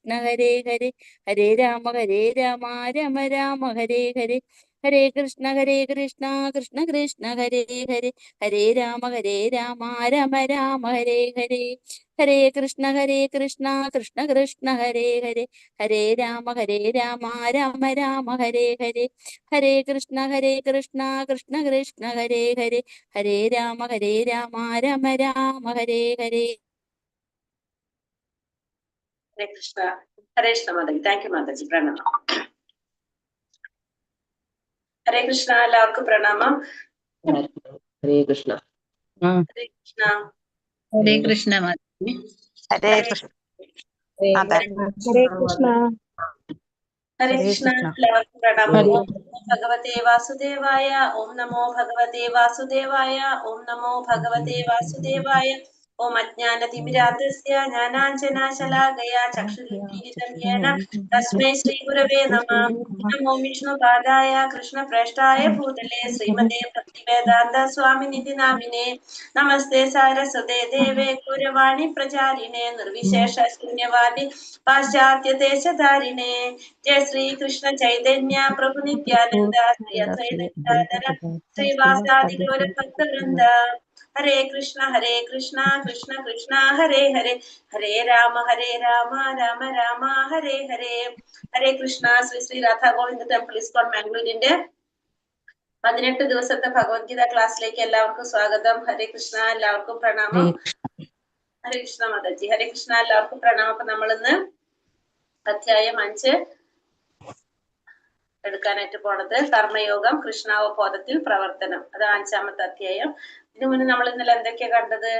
Krishna Hare Hare Hare Rama Rama Rama Hare Hare Hare Krishna Krishna Krishna Hare Hare Hare Rama Rama Rama Hare Hare Hare Krishna Krishna Krishna Hare Hare Hare Rama Rama Rama Hare Hare Hare Krishna Krishna Krishna Hare Hare Hare Rama Rama Rama Hare Hare. Hare Krishna. Hare Krishna Mataji. Thank you Mataji. പ്രണാമം. ഹരേ കൃഷ്ണ. എല്ലാവർക്കും പ്രണാമം. ഹരേ കൃഷ്ണ. ഹരേ കൃഷ്ണ. ഹരേ കൃഷ്ണ മാതാജി. ഹരേ കൃഷ്ണ. ഹരേ കൃഷ്ണ. ഹരേ കൃഷ്ണ. എല്ലാവർക്കും പ്രണാമം. ഓം ഭഗവതേ വാസുദേവായ. ഓം നമോ ഭഗവതേ വാസുദേവായ. ഓം നമോ ഭഗവതേ വാസുദേവായ. ഓം അജ്ഞാനതിമിരാന്തസ്യ ജ്ഞാനാഞ്ജനശലാകയാ ചക്ഷുരുന്മീലിതം യേന തസ്മൈ ശ്രീ ഗുരവേ നമഃ. നമോ വിഷ്ണുപാദായ കൃഷ്ണപ്രേഷ്ഠായ ഭൂതലേ ശ്രീമതേ ഭക്തിവേദാന്ത സ്വാമിനിധി നാമിനേ. നമസ്തേ സാരസ്വതേ ദേവേ ഗൗരവാണി പ്രചാരിണേ നിർവിശേഷ ശൂന്യവാദി പാശ്ചാത്യദേശധാരിണേ. ജയ ശ്രീ കൃഷ്ണ ചൈതന്യ പ്രഭു നിത്യാനന്ദ ശ്രീ അദ്വൈതഗദാധര ശ്രീവാസാദി ഗൗര ഭക്തവൃന്ദ. ഹരേ കൃഷ്ണ കൃഷ്ണ കൃഷ്ണ ഹരേ ഹരേ ഹരേ രാമ രാമ രാമ ഹരേ ഹരേ. ഹരേ കൃഷ്ണ. ശ്രീ ശ്രീ രാധാ ഗോവിന്ദ ടെമ്പിൾ ഇസ്കോൺ മാംഗ്ലൂരിന്റെ 18 ദിവസത്തെ ഭഗവത്ഗീത ക്ലാസ്സിലേക്ക് എല്ലാവർക്കും സ്വാഗതം. ഹരേ കൃഷ്ണ. എല്ലാവർക്കും പ്രണാമം. ഹരേ കൃഷ്ണ മാതാജി. ഹരേ കൃഷ്ണ. എല്ലാവർക്കും പ്രണാമം. അപ്പൊ നമ്മളിന്ന് അധ്യായം 5 എടുക്കാനായിട്ട് പോണത് കർമ്മയോഗം കൃഷ്ണാവബോധത്തിൽ പ്രവർത്തനം. അതാണ് 5ാമത്തെ അധ്യായം. ഇതിനു മുന്നേ നമ്മൾ ഇന്നലെ എന്തൊക്കെയാ കണ്ടത്?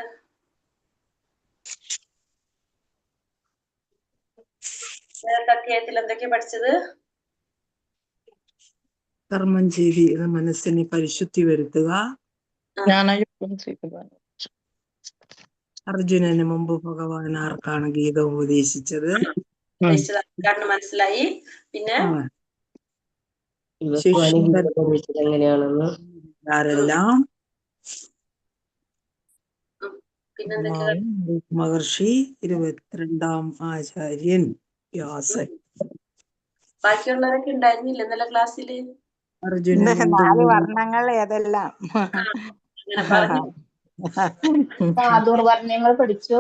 അധ്യായത്തിൽ എന്തൊക്കെയാ പഠിച്ചത്? കർമ്മം ചെയ്ത് മനസ്സിനെ പരിശുദ്ധി വരുത്തുക. അർജുനന് മുമ്പ് ഭഗവാൻ ആർക്കാണ് ഗീത ഉപദേശിച്ചത്? മനസ്സിലായി. പിന്നെ എങ്ങനെയാണെന്ന് ആരെല്ലാം പിന്നെന്തൊക്കെയാ? മഹർഷി, 22ാം ആചാര്യൻ വ്യാസൻ. ബാക്കിയുള്ളവരൊക്കെ ഉണ്ടായിരുന്നില്ല ഇന്നലെ ക്ലാസ്സില്? അർജുനൻ 4 വർണ്ണങ്ങൾ ഏതെല്ലാം? അങ്ങനെ പറഞ്ഞു. വർണ്ണങ്ങൾ പഠിച്ചു.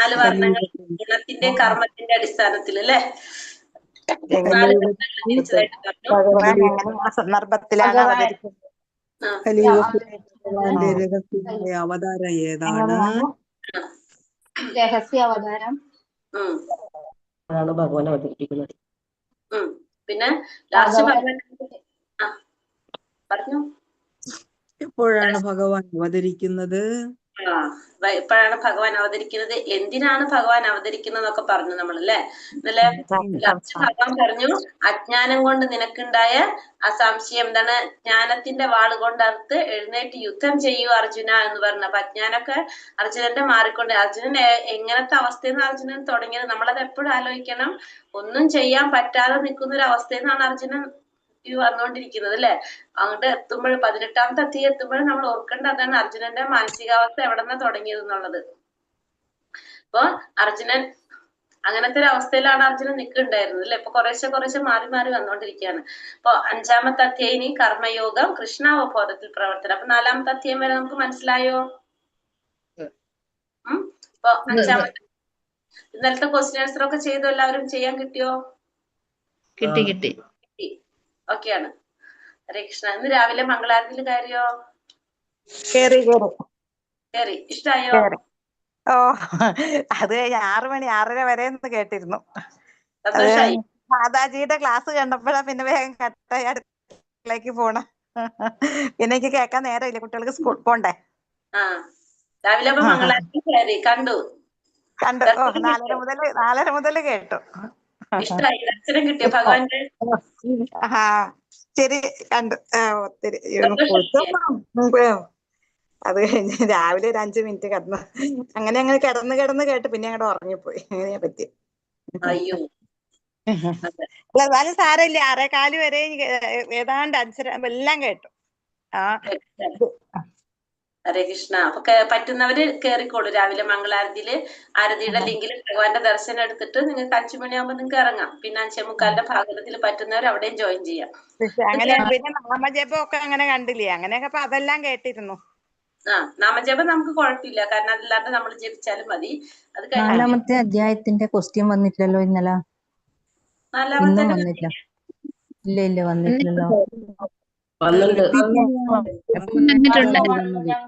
4 വർണ്ണങ്ങൾ ഗുണത്തിന്റെ കർമ്മത്തിന്റെ അടിസ്ഥാനത്തിൽ അല്ലെ? സന്ദർഭത്തിലാണ് അവതരിക്കുന്നത്. ഭഗവാന്റെ രഹസ്യമായ അവതാരം ഏതാണ്? രഹസ്യ അവതാരം ഭഗവാൻ അവതരിപ്പിക്കുന്നത്. പിന്നെ ലാസ്റ്റ് പറഞ്ഞു എപ്പോഴാണ് ഭഗവാൻ അവതരിക്കുന്നത്? എപ്പോഴാണ് ഭഗവാൻ അവതരിക്കുന്നത്, എന്തിനാണ് ഭഗവാൻ അവതരിക്കുന്നത് എന്നൊക്കെ പറഞ്ഞു നമ്മളല്ലേ ഇന്നലെ. ഭഗവാൻ പറഞ്ഞു അജ്ഞാനം കൊണ്ട് നിനക്കുണ്ടായ ആ സംശയം എന്താണ്, ജ്ഞാനത്തിന്റെ വാള് കൊണ്ട് അറുത്ത് എഴുന്നേറ്റ് യുദ്ധം ചെയ്യൂ അർജുന എന്ന് പറഞ്ഞു. അപ്പൊ അജ്ഞാനൊക്കെ അർജുനന്റെ മാറിക്കൊണ്ട്, അർജുനൻ എങ്ങനത്തെ അവസ്ഥയിൽ നിന്ന് അർജുനൻ തുടങ്ങിയത് നമ്മളത് എപ്പോഴും ആലോചിക്കണം. ഒന്നും ചെയ്യാൻ പറ്റാതെ നിൽക്കുന്ന ഒരു അവസ്ഥയിൽ നിന്നാണ് അർജുനൻ വന്നുകൊണ്ടിരിക്കുന്നത് അല്ലെ. അങ്ങോട്ട് എത്തുമ്പോൾ 18ാമത്തെ അധ്യായം എത്തുമ്പോൾ നമ്മൾ ഓർക്കേണ്ട അതാണ് അർജുനന്റെ മാനസികാവസ്ഥ എവിടെന്നാ തുടങ്ങിയത് എന്നുള്ളത്. അപ്പൊ അർജുനൻ അങ്ങനത്തെ ഒരു അവസ്ഥയിലാണ് അർജുനൻ നിൽക്കുന്നുണ്ടായിരുന്നത് അല്ലെ. ഇപ്പൊ കുറേശ്ശെ മാറി വന്നുകൊണ്ടിരിക്കുകയാണ്. അപ്പൊ 5ാമത്തെ അധ്യായം കർമ്മയോഗം കൃഷ്ണാവബോധത്തിൽ പ്രവർത്തനം. അപ്പൊ 4ാമത്തെ അധ്യായം വരെ നമുക്ക് മനസ്സിലായോ? അപ്പൊ 5ാമത്തെ ഇന്നലത്തെ ക്വസ്റ്റ്യൻ ആൻസർ ഒക്കെ ചെയ്തു എല്ലാവരും ചെയ്യാൻ കിട്ടിയോ? കിട്ടി. ഓക്കെയാണ്. ഹരേ കൃഷ്ണ. ഇന്ന് രാവിലെ മംഗളാരത്തിൽ കാര്യോ? കേറി. ഇഷ്ടായോ? ഓ, അത് കഴിഞ്ഞ് 6 മണി 6:30 വരെ കേട്ടിരുന്നു. സന്തോഷായി. മാതാജിയുടെ ക്ലാസ് കണ്ടപ്പോഴാ പിന്നെ വേഗം കട്ടായി അടുക്കളേക്ക് പോണ. പിന്നെ എനിക്ക് കേൾക്കാൻ നേരമില്ല, കുട്ടികൾക്ക് സ്കൂൾ പോണ്ടേ. രാവിലെ അപ്പൊ മംഗളാരത്തിൽ കയറി കണ്ടു. ഓ, 4:30 മുതൽ കേട്ടു. ഇഷ്ടായി? ദർശനം കിട്ടിയോ ഭഗവാന്റെ? ശരി, കണ്ടു. ഒത്തിരി അത് കഴിഞ്ഞ് രാവിലെ ഒരു 5 മിനിറ്റ് കിടന്നു. അങ്ങനെ കിടന്ന് കേട്ട് പിന്നെ അങ്ങോട്ട് ഉറങ്ങിപ്പോയി. അങ്ങനെയാ പറ്റി. അയ്യോ, എന്നാലും സാരമില്ല. 6:15 വരെ ഏതാണ്ട് അക്ഷരം എല്ലാം കേട്ടു. ഹരേ കൃഷ്ണ. അപ്പൊ പറ്റുന്നവര് കേറിക്കോളൂ. രാവിലെ മംഗളാരതിയില് ആരതിയുടെ ലിങ്കിൽ ഭഗവാന്റെ ദർശനം എടുത്തിട്ട് നിങ്ങൾക്ക് 5 മണിയാകുമ്പോ നിങ്ങൾക്ക് ഇറങ്ങാം. പിന്നെ 5:45 ഭാഗവതത്തിൽ പറ്റുന്നവർ അവിടെയും ജോയിൻ ചെയ്യാം. അങ്ങനെ പിന്നെ നാമജപം ഒക്കെ അങ്ങനെ കണ്ടില്ലേ, അങ്ങനെയൊക്കെ അപ്പൊ അതെല്ലാം കേട്ടിരുന്നു. നാമജപം നമുക്ക് കുഴപ്പമില്ല, കാരണം അതല്ലാണ്ട് നമ്മൾ ജപിച്ചാലും മതി. അത് 4-ാമത്തെ അധ്യായത്തിന്റെ ക്വസ്റ്റ്യൻ വന്നിട്ടില്ലല്ലോ ഇന്നലെ. ഇന്നും വന്നിട്ടില്ല. ഇല്ല വന്നിട്ടില്ലല്ലോ. വന്നിട്ടുണ്ട്.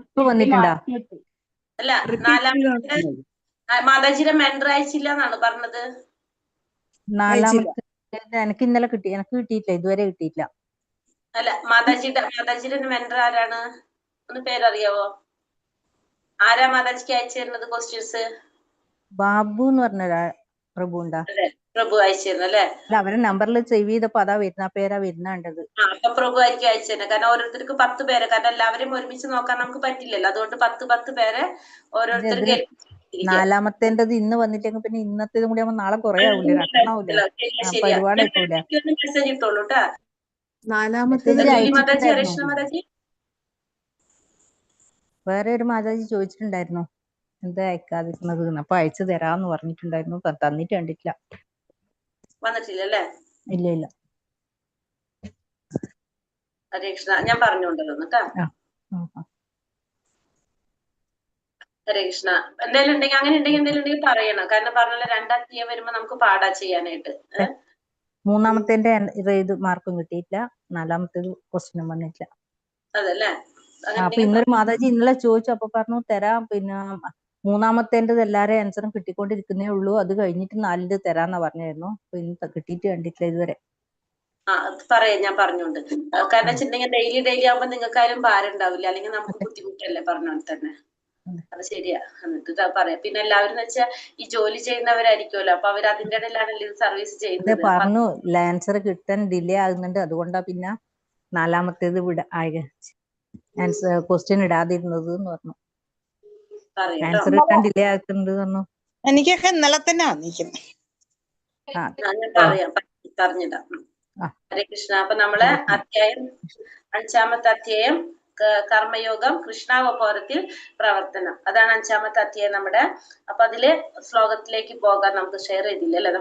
ഇപ്പൊ വന്നിട്ടുണ്ടാ? അല്ല, 4-ാമത്തെ മാതാജിയുടെ മെൻഡർ അയച്ചില്ല എന്നാണ് പറഞ്ഞത്. 4-ാമത്തെ എനിക്ക് ഇന്നലെ എനിക്ക് കിട്ടിയിട്ടില്ല, ഇതുവരെ കിട്ടിയിട്ടില്ല. അല്ല, മാതാജിയുടെ മെൻഡർ ആരാണ്? ഒന്ന് പേരറിയാവോ? ആരാ മാതാജിക്ക് അയച്ചു തരുന്നത് ക്വസ്റ്റ്യൻസ്? ബാബു എന്ന് പറഞ്ഞ പ്രഭു ഉണ്ടാ? പ്രഭു അയച്ചു തരുന്നു അല്ലെ? അവരെ നമ്പറിൽ സേവ് ചെയ്തപ്പോ അതാ വരുന്ന പേരാ വരുന്നുണ്ടത്. അപ്പൊ പ്രഭു ആയിരിക്കും അയച്ചു തന്നെ. കാരണം ഓരോരുത്തർക്ക് 10 പേരെ, കാരണം എല്ലാവരെയും ഒരുമിച്ച് നോക്കാൻ നമുക്ക് പറ്റില്ലല്ലോ. അതുകൊണ്ട് 10 പേരെ ഓരോരുത്തർക്ക് 4-ാമത്തേണ്ടത് ഇന്ന് വന്നിട്ടെങ്കിൽ പിന്നെ ഇന്നത്തേതും കൂടി ആവുമ്പോ നാളെ കുറെ ആവൂലേ, രണ്ടാവൂലേ, പരിപാടി ആയിക്കൂലേ. മെസ്സേജ് ഇട്ടോളൂ കേട്ടാ. 4-ാമത്തേത് വേറെ ഒരു മാതാജി ചോദിച്ചിട്ടുണ്ടായിരുന്നു എന്താ അയക്കാതിരുന്നത്, അപ്പൊ അയച്ചു തരാന്ന് പറഞ്ഞിട്ടുണ്ടായിരുന്നു. തന്നിട്ട് കണ്ടിട്ടില്ല. വന്നിട്ടില്ലല്ലേ? ഇല്ല. ഹരേ കൃഷ്ണ. ഞാൻ പറഞ്ഞുകൊണ്ടല്ലോ കേട്ടാ. ഹരേ കൃഷ്ണ. എന്തെങ്കിലും ഉണ്ടെങ്കിൽ എന്തെങ്കിലും ഉണ്ടെങ്കിൽ പറയണം. കാരണം പറഞ്ഞാൽ 2 അധ്യായം വരുമ്പോ നമുക്ക് പാടാ ചെയ്യാനായിട്ട്. 3-ാമത്തേന്റെ ഇത് മാർക്കും കിട്ടിയിട്ടില്ല, 4-ാമത്തേത് ക്വസ്റ്റ്യനും വന്നിട്ടില്ല. അതല്ലേ? അപ്പൊ ഇന്നൊരു മാതാജി ഇന്നലെ ചോദിച്ചു, അപ്പൊ പറഞ്ഞു തരാം. പിന്നെ 3-ാമത്തേണ്ടത് എല്ലാരെയും ആൻസറും കിട്ടിക്കൊണ്ടിരിക്കുന്നേ ഉള്ളൂ, അത് കഴിഞ്ഞിട്ട് 4-ന്റെ തരാന്നാ പറഞ്ഞായിരുന്നു. അപ്പൊ ഇന്ന് കിട്ടിയിട്ട് കണ്ടിട്ടില്ല ഇതുവരെ. പറയാം, ഞാൻ പറഞ്ഞോണ്ട്. കാരണം വെച്ചിട്ടുണ്ടെങ്കിൽ ഡെയിലി ആവുമ്പോ നിങ്ങൾക്കാരും ഭാരം ഉണ്ടാവില്ല, അല്ലെങ്കിൽ നമുക്ക് ബുദ്ധിമുട്ടല്ലേ പറഞ്ഞോണ്ട് തന്നെ. അത് ശരിയാ. എന്നിട്ട് പറയാം. പിന്നെ എല്ലാവരും വെച്ചാൽ ഈ ജോലി ചെയ്യുന്നവരായിരിക്കുമല്ലോ, അപ്പൊ അവർ അതിന്റെ ഇടയിലാണല്ലോ ഇത് സർവീസ് ചെയ്യുന്നത്. പറഞ്ഞു ആൻസർ കിട്ടാൻ ഡിലേ ആകുന്നുണ്ട്, അതുകൊണ്ടാ പിന്നെ 4-ാമത്തേത് ആൻസർ ക്വസ്റ്റ്യൻ ഇടാതിരുന്നത് എന്ന് പറഞ്ഞു. ആൻസർ കിട്ടാൻ ഡിലേ ആക്കുന്നുണ്ട് പറഞ്ഞു. എനിക്കൊക്കെ ഇന്നലെ തന്നെ വന്നിരിക്കുന്നു. ഞാൻ പറഞ്ഞിടാം. ഹരേ കൃഷ്ണ. അപ്പൊ നമ്മള് 5-ാമത്തെ അധ്യായം കർമ്മയോഗം കൃഷ്ണാവതാരത്തിൽ പ്രവർത്തനം, അതാണ് 5-ാമത്തെ അധ്യായം നമ്മുടെ. അപ്പൊ അതില് ശ്ലോകത്തിലേക്ക് പോകാൻ നമുക്ക് ഷെയർ ചെയ്തില്ല അല്ലെ?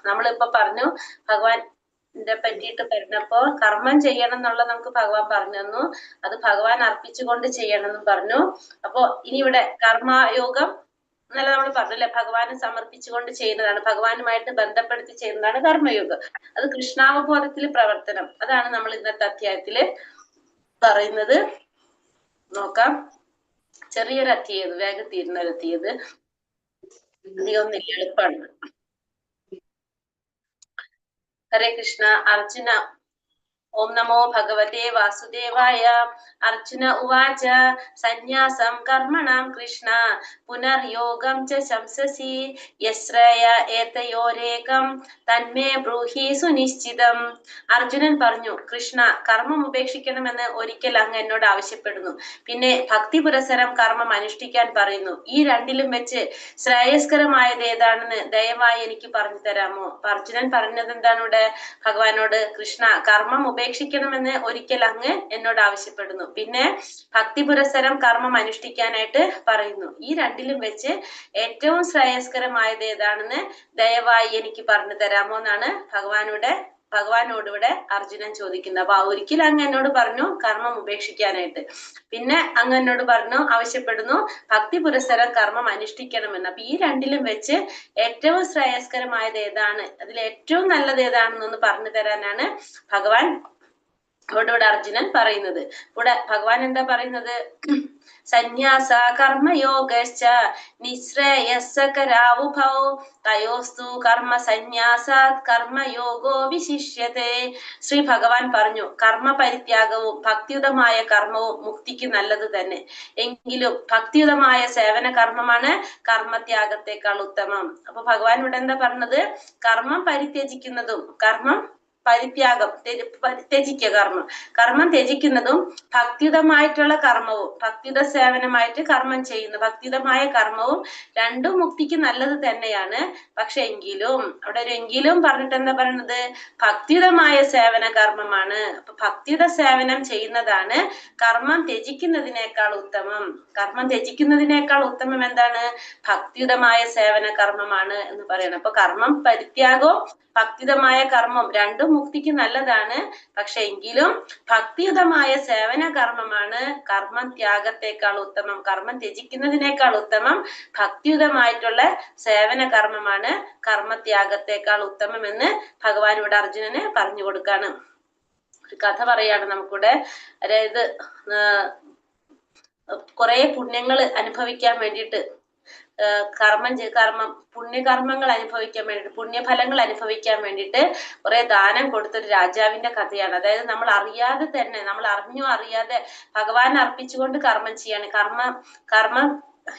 നമ്മളിപ്പോ പറഞ്ഞു ഭഗവാന്റെ പറ്റിയിട്ട് പറഞ്ഞപ്പോ കർമ്മം ചെയ്യണം എന്നുള്ളത് നമുക്ക് ഭഗവാൻ പറഞ്ഞു തന്നു. അത് ഭഗവാൻ അർപ്പിച്ചുകൊണ്ട് ചെയ്യണം എന്നും പറഞ്ഞു. അപ്പൊ ഇനി ഇവിടെ കർമ്മയോഗം എന്നല്ല നമ്മൾ പറഞ്ഞല്ലേ, ഭഗവാന് സമർപ്പിച്ചുകൊണ്ട് ചെയ്യുന്നതാണ്, ഭഗവാനുമായിട്ട് ബന്ധപ്പെടുത്തി ചെയ്യുന്നതാണ് കർമ്മയോഗം. അത് കൃഷ്ണാവബോധത്തിൽ പ്രവർത്തനം, അതാണ് നമ്മൾ ഇന്നത്തെ അധ്യായത്തില് പറയുന്നത്. നോക്കാം. ചെറിയൊരു അധ്യായത്, വേഗം തീരുന്ന ഒരു അധ്യായത്, അധികമൊന്നുമില്ല, എളുപ്പമാണ്. ഹരേ കൃഷ്ണ. അർജുന. ഓം നമോ ഭഗവതേ വാസുദേവായ. അർജുന ഉവാച സന്യാസം കർമ്മണം കൃഷ്ണ പുനർയോഗം ച ശംസസി യശ്രയ ഏതയോരേകം തന്മേ ബ്രൂഹി സുനിശ്ചിതം. അർജുനൻ പറഞ്ഞു, കൃഷ്ണ, കർമ്മം ഉപേക്ഷിക്കണമെന്ന് ഒരിക്കൽ അങ്ങ് എന്നോട് ആവശ്യപ്പെടുന്നു, പിന്നെ ഭക്തി പുരസരം കർമ്മം അനുഷ്ഠിക്കാൻ പറയുന്നു. ഈ രണ്ടിലും വെച്ച് ശ്രേയസ്കരമായത് ഏതാണെന്ന് ദയവായി എനിക്ക് പറഞ്ഞു തരാമോ? അപ്പൊ അർജുനൻ പറഞ്ഞത് എന്താണ് ഇവിടെ ഭഗവാനോട്? കൃഷ്ണ, കർമ്മം ഉപേക്ഷിക്കണമെന്ന് ഒരിക്കൽ അങ്ങ് എന്നോട് ആവശ്യപ്പെടുന്നു, പിന്നെ ഭക്തി പുരസരം കർമ്മം അനുഷ്ഠിക്കാനായിട്ട് പറയുന്നു. ഈ രണ്ടിലും വെച്ച് ഏറ്റവും ശ്രേയസ്കരമായത് ഏതാണെന്ന് ദയവായി എനിക്ക് പറഞ്ഞു തരാമോ എന്നാണ് ഭഗവാനോട് ഇവിടെ അർജുനൻ ചോദിക്കുന്നത്. അപ്പൊ ഒരിക്കൽ അങ്ങ് എന്നോട് പറഞ്ഞു കർമ്മം ഉപേക്ഷിക്കാനായിട്ട്, പിന്നെ അങ്ങ് എന്നോട് ആവശ്യപ്പെടുന്നു ഭക്തി പുരസരം കർമ്മം അനുഷ്ഠിക്കണമെന്ന്. അപ്പൊ ഈ രണ്ടിലും വെച്ച് ഏറ്റവും ശ്രേയസ്കരമായത് ഏതാണ്, അതിൽ ഏറ്റവും നല്ലത് ഏതാണെന്നൊന്ന് പറഞ്ഞു തരാനാണ് ഭഗവാൻ ഇവിടെ അർജുനൻ പറയുന്നത്. ഇവിടെ ഭഗവാൻ എന്താ പറയുന്നത്? സന്യാസ കർമ്മയോഗശ്ച നിശ്രേയസ്കരാവുഭൗ തയോസ്തു കർമ്മ സന്യാസാത് കർമ്മയോഗോ വിശിഷ്യത്തെ. ശ്രീ ഭഗവാൻ പറഞ്ഞു, കർമ്മ പരിത്യാഗവും ഭക്തിയുതമായ കർമ്മവും മുക്തിക്ക് നല്ലത് തന്നെ, എങ്കിലും ഭക്തിയുതമായ സേവന കർമ്മമാണ് കർമ്മത്യാഗത്തെക്കാൾ ഉത്തമം. അപ്പൊ ഭഗവാൻ ഇവിടെ എന്താ പറഞ്ഞത്? കർമ്മം പരിത്യജിക്കുന്നതും കർമ്മം പരിത്യാഗം, ത്യജിക്കുക കർമ്മം. കർമ്മം ത്യജിക്കുന്നതും ഭക്തിയുതമായിട്ടുള്ള കർമ്മവും, ഭക്തിയുത സേവനമായിട്ട് കർമ്മം ചെയ്യുന്നു, ഭക്തിയുതമായ കർമ്മവും രണ്ടും മുക്തിക്ക് നല്ലത് തന്നെയാണ്. പക്ഷെ എങ്കിലും അവിടെ ഒരു എങ്കിലും പറഞ്ഞിട്ട് എന്താ പറയുന്നത്? ഭക്തിയുതമായ സേവന കർമ്മമാണ്. അപ്പൊ ഭക്തിയുത സേവനം ചെയ്യുന്നതാണ് കർമ്മം ത്യജിക്കുന്നതിനേക്കാൾ ഉത്തമം. കർമ്മം ത്യജിക്കുന്നതിനേക്കാൾ ഉത്തമം എന്താണ്? ഭക്തിയുതമായ സേവന കർമ്മമാണ് എന്ന് പറയണം. അപ്പൊ കർമ്മം പരിത്യാഗവും ഭക്തിയുതമായ കർമ്മം രണ്ടും മുക്തിക്ക് നല്ലതാണ്. പക്ഷെ എങ്കിലും ഭക്തിയുതമായ സേവന കർമ്മമാണ് കർമ്മം ത്യാഗത്തെക്കാൾ ഉത്തമം. കർമ്മം ത്യജിക്കുന്നതിനേക്കാൾ ഉത്തമം ഭക്തിയുതമായിട്ടുള്ള സേവന കർമ്മമാണ് കർമ്മത്യാഗത്തെക്കാൾ ഉത്തമം എന്ന് ഭഗവാൻ ഇവിടെ അർജുനന് പറഞ്ഞു കൊടുക്കാണ്. ഒരു കഥ പറയാണ് നമുക്കിവിടെ. അതായത് കുറെ പുണ്യങ്ങൾ അനുഭവിക്കാൻ വേണ്ടിയിട്ട് പുണ്യകർമ്മങ്ങൾ അനുഭവിക്കാൻ വേണ്ടിയിട്ട്, പുണ്യഫലങ്ങൾ അനുഭവിക്കാൻ വേണ്ടിയിട്ട് കുറെ ദാനം കൊടുത്തൊരു രാജാവിന്റെ കഥയാണ്. അതായത് നമ്മൾ അറിയാതെ തന്നെ, നമ്മൾ അറിഞ്ഞോ അറിയാതെ ഭഗവാൻ അർപ്പിച്ചുകൊണ്ട് കർമ്മം ചെയ്യാണ്. കർമ്മ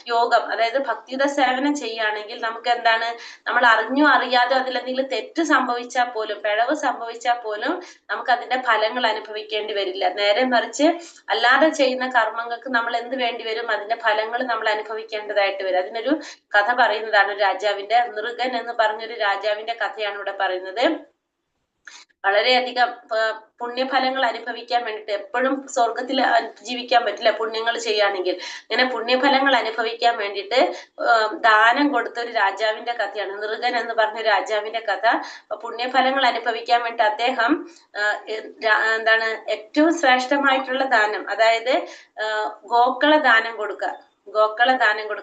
യോഗം, അതായത് ഭക്തിയുത സേവനം ചെയ്യുകയാണെങ്കിൽ നമുക്ക് എന്താണ്, നമ്മൾ അറിഞ്ഞോ അറിയാതെ അതിലെന്തെങ്കിലും തെറ്റ് സംഭവിച്ചാൽ പോലും, പിഴവ് സംഭവിച്ചാൽ പോലും നമുക്ക് അതിന്റെ ഫലങ്ങൾ അനുഭവിക്കേണ്ടി വരില്ല. നേരെ മറിച്ച് അല്ലാതെ ചെയ്യുന്ന കർമ്മങ്ങൾക്ക് നമ്മൾ എന്ത് വേണ്ടി വരും? അതിന്റെ ഫലങ്ങൾ നമ്മൾ അനുഭവിക്കേണ്ടതായിട്ട് വരും. അതിനൊരു കഥ പറയുന്നതാണ് രാജാവിന്റെ, നൃഗൻ എന്ന് പറഞ്ഞൊരു രാജാവിന്റെ കഥയാണ് ഇവിടെ പറയുന്നത്. വളരെയധികം പുണ്യഫലങ്ങൾ അനുഭവിക്കാൻ വേണ്ടിയിട്ട്, എപ്പോഴും സ്വർഗത്തിൽ ജീവിക്കാൻ പറ്റില്ല പുണ്യങ്ങൾ ചെയ്യുകയാണെങ്കിൽ, ഇങ്ങനെ പുണ്യഫലങ്ങൾ അനുഭവിക്കാൻ വേണ്ടിയിട്ട് ദാനം കൊടുത്ത ഒരു രാജാവിന്റെ കഥയാണ്, നൃഗൻ എന്ന് പറഞ്ഞ രാജാവിന്റെ കഥ. പുണ്യഫലങ്ങൾ അനുഭവിക്കാൻ വേണ്ടി അദ്ദേഹം എന്താണ് ഏറ്റവും ശ്രേഷ്ഠമായിട്ടുള്ള ദാനം, അതായത് ഗോക്കള ദാനം കൊടുക്കുക.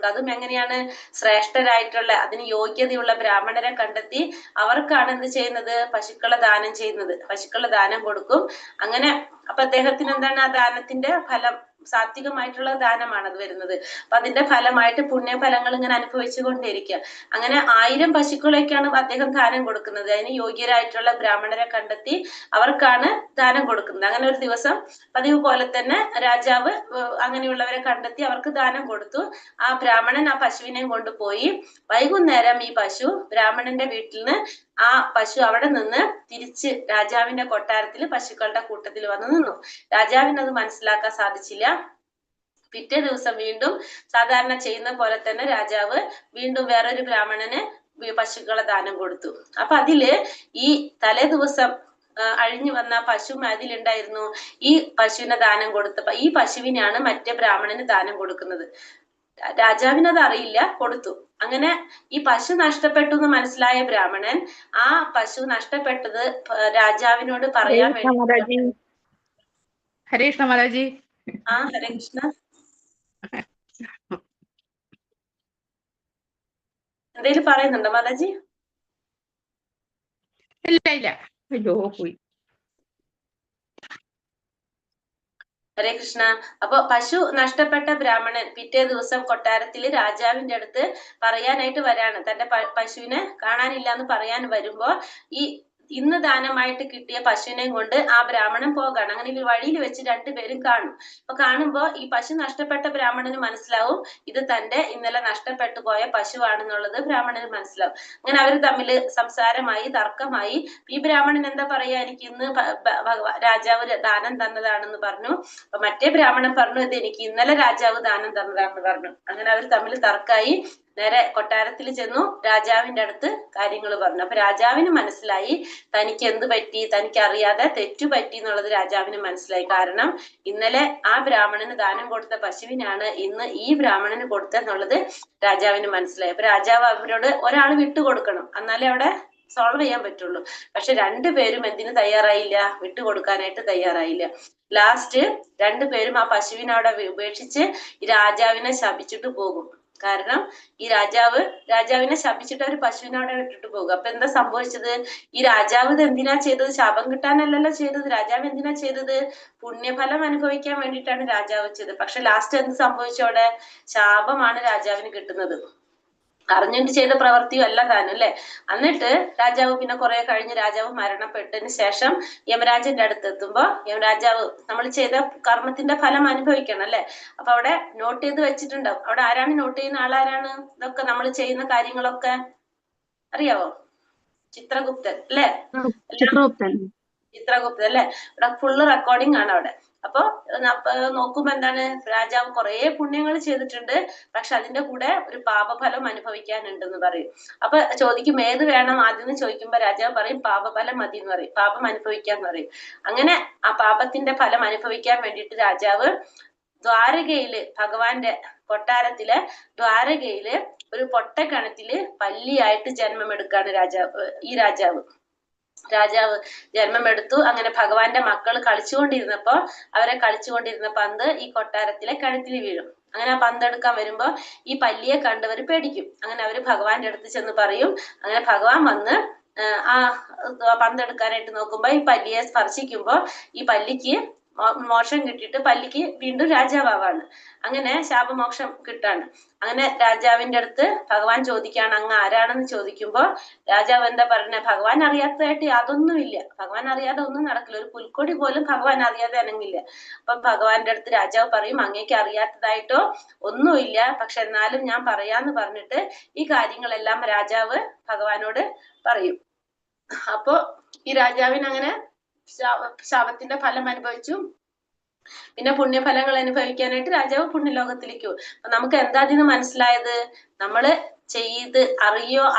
അതും എങ്ങനെയാണ്? ശ്രേഷ്ഠരായിട്ടുള്ള, അതിന് യോഗ്യതയുള്ള ബ്രാഹ്മണരെ കണ്ടെത്തി അവർക്കാണ് എന്ത് ചെയ്യുന്നത്? പശുക്കളെ ദാനം ചെയ്യുന്നത്. പശുക്കളെ ദാനം കൊടുക്കും. അങ്ങനെ അപ്പൊ അദ്ദേഹത്തിന് എന്താണ്? ആ ദാനത്തിന്റെ ഫലം സാത്വികമായിട്ടുള്ള ദാനമാണ് അത് വരുന്നത്. അപ്പൊ അതിന്റെ ഫലമായിട്ട് പുണ്യഫലങ്ങൾ ഇങ്ങനെ അനുഭവിച്ചു കൊണ്ടിരിക്കുക. അങ്ങനെ 1000 പശുക്കളേക്കാണ് അദ്ദേഹം ദാനം കൊടുക്കുന്നത്. അതിന് യോഗ്യരായിട്ടുള്ള ബ്രാഹ്മണരെ കണ്ടെത്തി അവർക്കാണ് ദാനം കൊടുക്കുന്നത്. അങ്ങനെ ഒരു ദിവസം പതിവ് പോലെ തന്നെ രാജാവ് അങ്ങനെയുള്ളവരെ കണ്ടെത്തി അവർക്ക് ദാനം കൊടുത്തു. ആ ബ്രാഹ്മണൻ ആ പശുവിനെയും കൊണ്ടുപോയി. വൈകുന്നേരം ഈ പശു ബ്രാഹ്മണന്റെ വീട്ടിൽ നിന്ന്, ആ പശു അവിടെ നിന്ന് തിരിച്ച് രാജാവിന്റെ കൊട്ടാരത്തിൽ പശുക്കളുടെ കൂട്ടത്തിൽ വന്ന് നിന്നു. രാജാവിന് അത് മനസ്സിലാക്കാൻ സാധിച്ചില്ല. പിറ്റേ ദിവസം വീണ്ടും സാധാരണ ചെയ്യുന്ന പോലെ തന്നെ രാജാവ് വീണ്ടും വേറൊരു ബ്രാഹ്മണന് പശുക്കളെ ദാനം കൊടുത്തു. അപ്പൊ അതില് ഈ തലേ ദിവസം അഴിഞ്ഞു വന്ന പശു അതിലുണ്ടായിരുന്നു. ഈ പശുവിനെ ദാനം കൊടുത്തപ്പോ ഈ പശുവിനെയാണ് മറ്റേ ബ്രാഹ്മണന് ദാനം കൊടുക്കുന്നത്. രാജാവിനത് അറിയില്ല, കൊടുത്തു. അങ്ങനെ ഈ പശു നഷ്ടപ്പെട്ടു എന്ന് മനസ്സിലായ ബ്രാഹ്മണൻ ആ പശു നഷ്ടപ്പെട്ടത് രാജാവിനോട് പറയാൻ വേണ്ടി. ഹരേ കൃഷ്ണ മാതാജി. ഹരേ കൃഷ്ണ. എന്തേലും പറയുന്നുണ്ടോ മാതാജി? ഇല്ല. അയ്യോ പോയി. ഹരേ കൃഷ്ണ. അപ്പൊ പശു നഷ്ടപ്പെട്ട ബ്രാഹ്മണൻ പിറ്റേ ദിവസം കൊട്ടാരത്തില് രാജാവിന്റെ അടുത്ത് പറയാനായിട്ട് വരാണ്. തന്റെ പശുവിനെ കാണാനില്ല എന്ന് പറയാൻ വരുമ്പോ ഈ ഇന്ന് ദാനമായിട്ട് കിട്ടിയ പശുവിനെയും കൊണ്ട് ആ ബ്രാഹ്മണൻ പോകാണ്. അങ്ങനെ വഴിയിൽ വെച്ച് രണ്ടുപേരും കാണും. അപ്പൊ കാണുമ്പോ ഈ പശു നഷ്ടപ്പെട്ട ബ്രാഹ്മണന് മനസ്സിലാവും ഇത് തന്റെ ഇന്നലെ നഷ്ടപ്പെട്ടു പോയ പശുവാണെന്നുള്ളത് ബ്രാഹ്മണന് മനസ്സിലാവും. അങ്ങനെ അവർ തമ്മിൽ സംസാരമായി, തർക്കമായി. ഈ ബ്രാഹ്മണൻ എന്താ പറയാ, എനിക്ക് ഇന്ന് രാജാവ് ദാനം തന്നതാണെന്ന് പറഞ്ഞു. അപ്പൊ മറ്റേ ബ്രാഹ്മണൻ പറഞ്ഞു ഇത് എനിക്ക് ഇന്നലെ രാജാവ് ദാനം തന്നതാണെന്ന് പറഞ്ഞു. അങ്ങനെ അവർ തമ്മിൽ തർക്കമായി. നേരെ കൊട്ടാരത്തിൽ ചെന്നു രാജാവിന്റെ അടുത്ത് കാര്യങ്ങൾ പറഞ്ഞു. അപ്പൊ രാജാവിന് മനസ്സിലായി തനിക്ക് എന്ത് പറ്റി, തനിക്ക് അറിയാതെ തെറ്റു പറ്റി എന്നുള്ളത് രാജാവിന് മനസ്സിലായി. കാരണം ഇന്നലെ ആ ബ്രാഹ്മണന് ദാനം കൊടുത്ത പശുവിനാണ് ഇന്ന് ഈ ബ്രാഹ്മണന് കൊടുത്തെന്നുള്ളത് രാജാവിന് മനസ്സിലായി. അപ്പൊ രാജാവ് അവരോട് ഒരാൾ വിട്ടുകൊടുക്കണം, എന്നാലേ അവിടെ സോൾവ് ചെയ്യാൻ പറ്റുള്ളൂ. പക്ഷെ രണ്ടുപേരും എന്തിനു തയ്യാറായില്ല? വിട്ടുകൊടുക്കാനായിട്ട് തയ്യാറായില്ല. ലാസ്റ്റ് രണ്ടുപേരും ആ പശുവിനെ അവിടെ ഉപേക്ഷിച്ച് രാജാവിനെ ശപിച്ചിട്ട് പോകും. കാരണം ഈ രാജാവിനെ ശപിച്ചിട്ട് ഒരു പശുവിനെ അവിടെ ഇട്ടിട്ട് പോകും. അപ്പൊ എന്താ സംഭവിച്ചത്? ഈ രാജാവ് ഇത് എന്തിനാ ചെയ്തത്? ശാപം കിട്ടാനല്ലല്ലോ ചെയ്തത്. രാജാവ് എന്തിനാ ചെയ്തത്? പുണ്യഫലം അനുഭവിക്കാൻ വേണ്ടിയിട്ടാണ് രാജാവ് ചെയ്തത്. പക്ഷെ ലാസ്റ്റ് എന്ത് സംഭവിച്ചു? അവിടെ ശാപമാണ് രാജാവിന് കിട്ടുന്നത്. അറിഞ്ഞിട്ട് ചെയ്ത പ്രവൃത്തിയും അല്ല താനും അല്ലെ. എന്നിട്ട് രാജാവ് പിന്നെ കുറെ കഴിഞ്ഞ് രാജാവ് മരണപ്പെട്ടതിന് ശേഷം യമരാജന്റെ അടുത്ത് എത്തുമ്പോ യമരാജാവ് നമ്മൾ ചെയ്ത കർമ്മത്തിന്റെ ഫലം അനുഭവിക്കണം അല്ലെ. അപ്പൊ അവിടെ നോട്ട് ചെയ്ത് വെച്ചിട്ടുണ്ടാവും. അവിടെ ആരാണ് നോട്ട് ചെയ്യുന്ന ആളാരാണ്? ഇതൊക്കെ നമ്മൾ ചെയ്യുന്ന കാര്യങ്ങളൊക്കെ അറിയാവോ? ചിത്രഗുപ്തൻ അല്ലെ. ചിത്രഗുപ്ത അല്ലെ, ഇവിടെ ഫുള്ള് റെക്കോർഡിംഗ് ആണ് അവിടെ. അപ്പൊ നോക്കുമ്പോ എന്താണ്, രാജാവ് കുറെ പുണ്യങ്ങൾ ചെയ്തിട്ടുണ്ട്, പക്ഷെ അതിന്റെ കൂടെ ഒരു പാപഫലം അനുഭവിക്കാനുണ്ടെന്ന് പറയും. അപ്പൊ ചോദിക്കും ഏത് വേണം ആദ്യം ചോദിക്കുമ്പോ രാജാവ് പറയും പാപഫലം മതി എന്ന് പറയും, പാപം അനുഭവിക്കാന്ന് പറയും. അങ്ങനെ ആ പാപത്തിന്റെ ഫലം അനുഭവിക്കാൻ വേണ്ടിയിട്ട് രാജാവ് ദ്വാരകയില്, ഭഗവാന്റെ കൊട്ടാരത്തിലെ ദ്വാരകയില് ഒരു പൊട്ടക്കിണറ്റില് പല്ലിയായിട്ട് ജന്മമെടുക്കാണ് രാജാവ് ജന്മമെടുത്തു. അങ്ങനെ ഭഗവാന്റെ മക്കൾ കളിച്ചുകൊണ്ടിരുന്നപ്പോ കളിച്ചുകൊണ്ടിരുന്ന പന്ത് ഈ കൊട്ടാരത്തിലെ കിണറ്റിൽ വീഴും. അങ്ങനെ ആ പന്തെടുക്കാൻ വരുമ്പോ ഈ പല്ലിയെ കണ്ടവർ പേടിക്കും. അങ്ങനെ അവര് ഭഗവാന്റെ അടുത്ത് ചെന്ന് പറയും. അങ്ങനെ ഭഗവാൻ വന്ന് ആ പന്തെടുക്കാനായിട്ട് നോക്കുമ്പോ ഈ പല്ലിയെ സ്പർശിക്കുമ്പോ ഈ പല്ലിക്ക് മോക്ഷം കിട്ടിയിട്ട് പല്ലിക്ക് വീണ്ടും രാജാവാണ്. അങ്ങനെ ശാപമോക്ഷം കിട്ടാണ്. അങ്ങനെ രാജാവിന്റെ അടുത്ത് ഭഗവാൻ ചോദിക്കാണ് അങ്ങ് ആരാണെന്ന് ചോദിക്കുമ്പോ രാജാവ് എന്താ പറഞ്ഞ, ഭഗവാൻ അറിയാത്തതായിട്ട് യാതൊന്നുമില്ല, ഭഗവാൻ അറിയാതെ ഒന്നും നടക്കില്ല, ഒരു പുൽക്കൊടി പോലും ഭഗവാൻ അറിയാതെ അനങ്ങില്ല. അപ്പൊ ഭഗവാന്റെ അടുത്ത് രാജാവ് പറയും അങ്ങേക്ക് അറിയാത്തതായിട്ടോ ഒന്നുമില്ല, പക്ഷെ എന്നാലും ഞാൻ പറയാന്ന് പറഞ്ഞിട്ട് ഈ കാര്യങ്ങളെല്ലാം രാജാവ് ഭഗവാനോട് പറയും. അപ്പൊ ഈ രാജാവിന് അങ്ങനെ ശാപത്തിന്റെ ഫലം അനുഭവിച്ചു. പിന്നെ പുണ്യഫലങ്ങൾ അനുഭവിക്കാനായിട്ട് രാജാവ് പുണ്യലോകത്തിലേക്ക് പോകും. അപ്പൊ നമുക്ക് എന്താ അതിന് മനസ്സിലായത്, നമ്മള്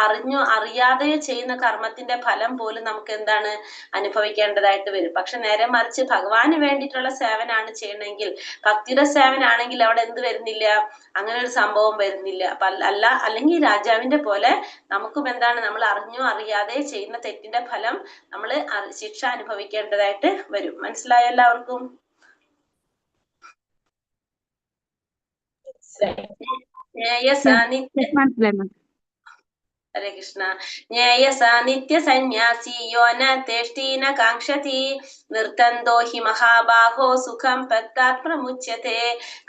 അറിഞ്ഞോ അറിയാതെയോ ചെയ്യുന്ന കർമ്മത്തിന്റെ ഫലം പോലും നമുക്ക് എന്താണ് അനുഭവിക്കേണ്ടതായിട്ട് വരും. പക്ഷെ നേരെ മറിച്ച് ഭഗവാന് വേണ്ടിയിട്ടുള്ള സേവനാണ് ചെയ്യണമെങ്കിൽ, ഭക്തിയുടെ സേവനാണെങ്കിൽ അവിടെ എന്ത് വരുന്നില്ല, അങ്ങനെ ഒരു സംഭവം വരുന്നില്ല. അപ്പൊ അല്ലെങ്കിൽ രാജാവിന്റെ പോലെ നമുക്കും എന്താണ്, നമ്മൾ അറിഞ്ഞോ അറിയാതെ ചെയ്യുന്ന തെറ്റിന്റെ ഫലം നമ്മൾ ശിക്ഷ അനുഭവിക്കേണ്ടതായിട്ട് വരും. മനസ്സിലായോ എല്ലാവർക്കും? മനസ്സിലായി. ഹരേ കൃഷ്ണ. ജ്ഞേയസ നിത്യ സന്യാസി യോ ന തേഷ്ടീന കാംക്ഷതി നിർത്തന്തോ ഹി മഹാബാഹോ സുഖം പ്രമുച്യത്തെ.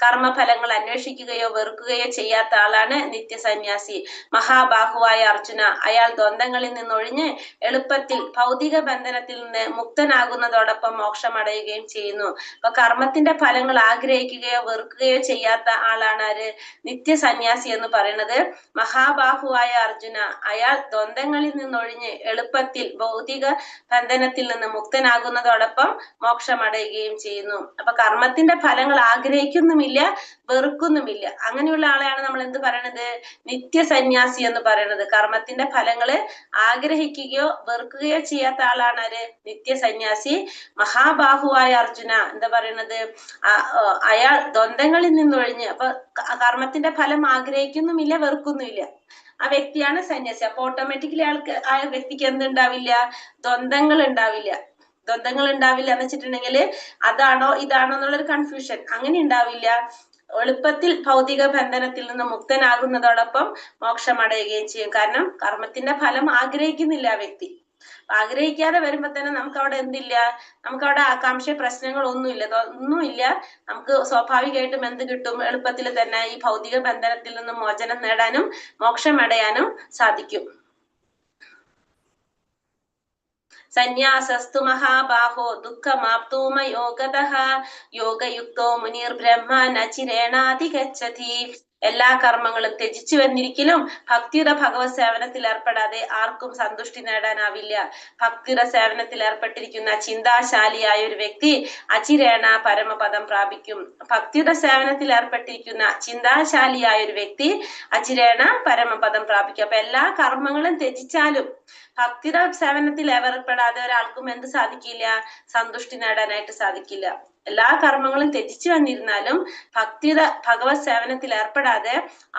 കർമ്മഫലങ്ങൾ അന്വേഷിക്കുകയോ വെറുക്കുകയോ ചെയ്യാത്ത ആളാണ് നിത്യസന്യാസി. മഹാബാഹുവായ അർജുന, അയാൾ ദ്വന്ദ്ങ്ങളിൽ നിന്നൊഴിഞ്ഞ് എളുപ്പത്തിൽ ഭൗതിക ബന്ധനത്തിൽ നിന്ന് മുക്തനാകുന്നതോടൊപ്പം മോക്ഷമടയുകയും ചെയ്യുന്നു. അപ്പൊ കർമ്മത്തിന്റെ ഫലങ്ങൾ ആഗ്രഹിക്കുകയോ വെറുക്കുകയോ ചെയ്യാത്ത ആളാണ് ആര്, നിത്യസന്യാസി എന്ന് പറയുന്നത്. മഹാബാഹുവായ അർജുന, അയാൾ ദ്വന്ദ്ങ്ങളിൽ നിന്നൊഴിഞ്ഞ് എളുപ്പത്തിൽ ഭൗതിക ബന്ധനത്തിൽ നിന്ന് മുക്തനാകുന്നതോടൊപ്പം മോക്ഷമടയുകയും ചെയ്യുന്നു. അപ്പൊ കർമ്മത്തിന്റെ ഫലങ്ങൾ ആഗ്രഹിക്കുന്നുമില്ല, വെറുക്കുന്നുമില്ല. അങ്ങനെയുള്ള ആളെയാണ് നമ്മൾ എന്ത് പറയണത്, നിത്യസന്യാസി എന്ന് പറയുന്നത്. കർമ്മത്തിന്റെ ഫലങ്ങള് ആഗ്രഹിക്കുകയോ വെറുക്കുകയോ ചെയ്യാത്ത ആളാണ് ആര്, നിത്യസന്യാസി. മഹാബാഹുവായ അർജുന എന്താ പറയണത്, അയാൾ ദ്വന്ദ്ങ്ങളിൽ നിന്നൊഴിഞ്ഞ്, അപ്പൊ കർമ്മത്തിന്റെ ഫലം ആഗ്രഹിക്കുന്നുമില്ല, വെറുക്കുന്നുമില്ല, ആ വ്യക്തിയാണ് സന്യാസി. അപ്പൊ ഓട്ടോമാറ്റിക്കലി ആ വ്യക്തിക്ക് എന്തുണ്ടാവില്ല, ദ്വന്ദ്ങ്ങൾ ഉണ്ടാവില്ല എന്ന് വെച്ചിട്ടുണ്ടെങ്കിൽ അതാണോ ഇതാണോ എന്നുള്ളൊരു കൺഫ്യൂഷൻ അങ്ങനെ ഉണ്ടാവില്ല. എളുപ്പത്തിൽ ഭൗതിക ബന്ധനത്തിൽ നിന്ന് മുക്തനാകുന്നതോടൊപ്പം മോക്ഷമടയുകയും ചെയ്യും. കാരണം കർമ്മത്തിന്റെ ഫലം ആഗ്രഹിക്കുന്നില്ല ആ വ്യക്തി. ആഗ്രഹിക്കാതെ വരുമ്പോ തന്നെ നമുക്ക് അവിടെ എന്തില്ല, നമുക്ക് അവിടെ ആകാംക്ഷ പ്രശ്നങ്ങൾ ഒന്നുമില്ല. നമുക്ക് സ്വാഭാവികമായിട്ടും എന്ത് കിട്ടും, എളുപ്പത്തിൽ തന്നെ ഈ ഭൗതിക ബന്ധനത്തിൽ നിന്ന് മോചനം നേടാനും മോക്ഷമടയാനും സാധിക്കും. സന്യാസസ്തു മഹാബാഹോ ദുഃഖമാപ്തൂമയോഗതഃ യോഗയുക്തോ മുനിർ ബ്രഹ്മാൻ അചിരേണാധിഗച്ഛതി. എല്ലാ കർമ്മങ്ങളും ത്യജിച്ചു വന്നിരിക്കലും ഭക്തിയുടെ ഭഗവത് സേവനത്തിൽ ഏർപ്പെടാതെ ആർക്കും സന്തുഷ്ടി നേടാനാവില്ല. ഭക്തിയുടെ സേവനത്തിൽ ഏർപ്പെട്ടിരിക്കുന്ന ചിന്താശാലിയായ ഒരു വ്യക്തി അചിരേണ പരമപദം പ്രാപിക്കും. ഭക്തിയുടെ സേവനത്തിൽ ഏർപ്പെട്ടിരിക്കുന്ന ചിന്താശാലിയായ ഒരു വ്യക്തി അചിരേണ പരമപദം പ്രാപിക്കും. അപ്പൊ എല്ലാ കർമ്മങ്ങളും ത്യജിച്ചാലും ഭക്തിയുടെ സേവനത്തിൽ ഏർപ്പെടാതെ ഒരാൾക്കും എന്ത് സാധിക്കില്ല, സന്തുഷ്ടി നേടാനായിട്ട് സാധിക്കില്ല. എല്ലാ കർമ്മങ്ങളും ത്യജിച്ചു വന്നിരുന്നാലും ഭക്തിയുടെ ഭഗവത് സേവനത്തിൽ ഏർപ്പെടാതെ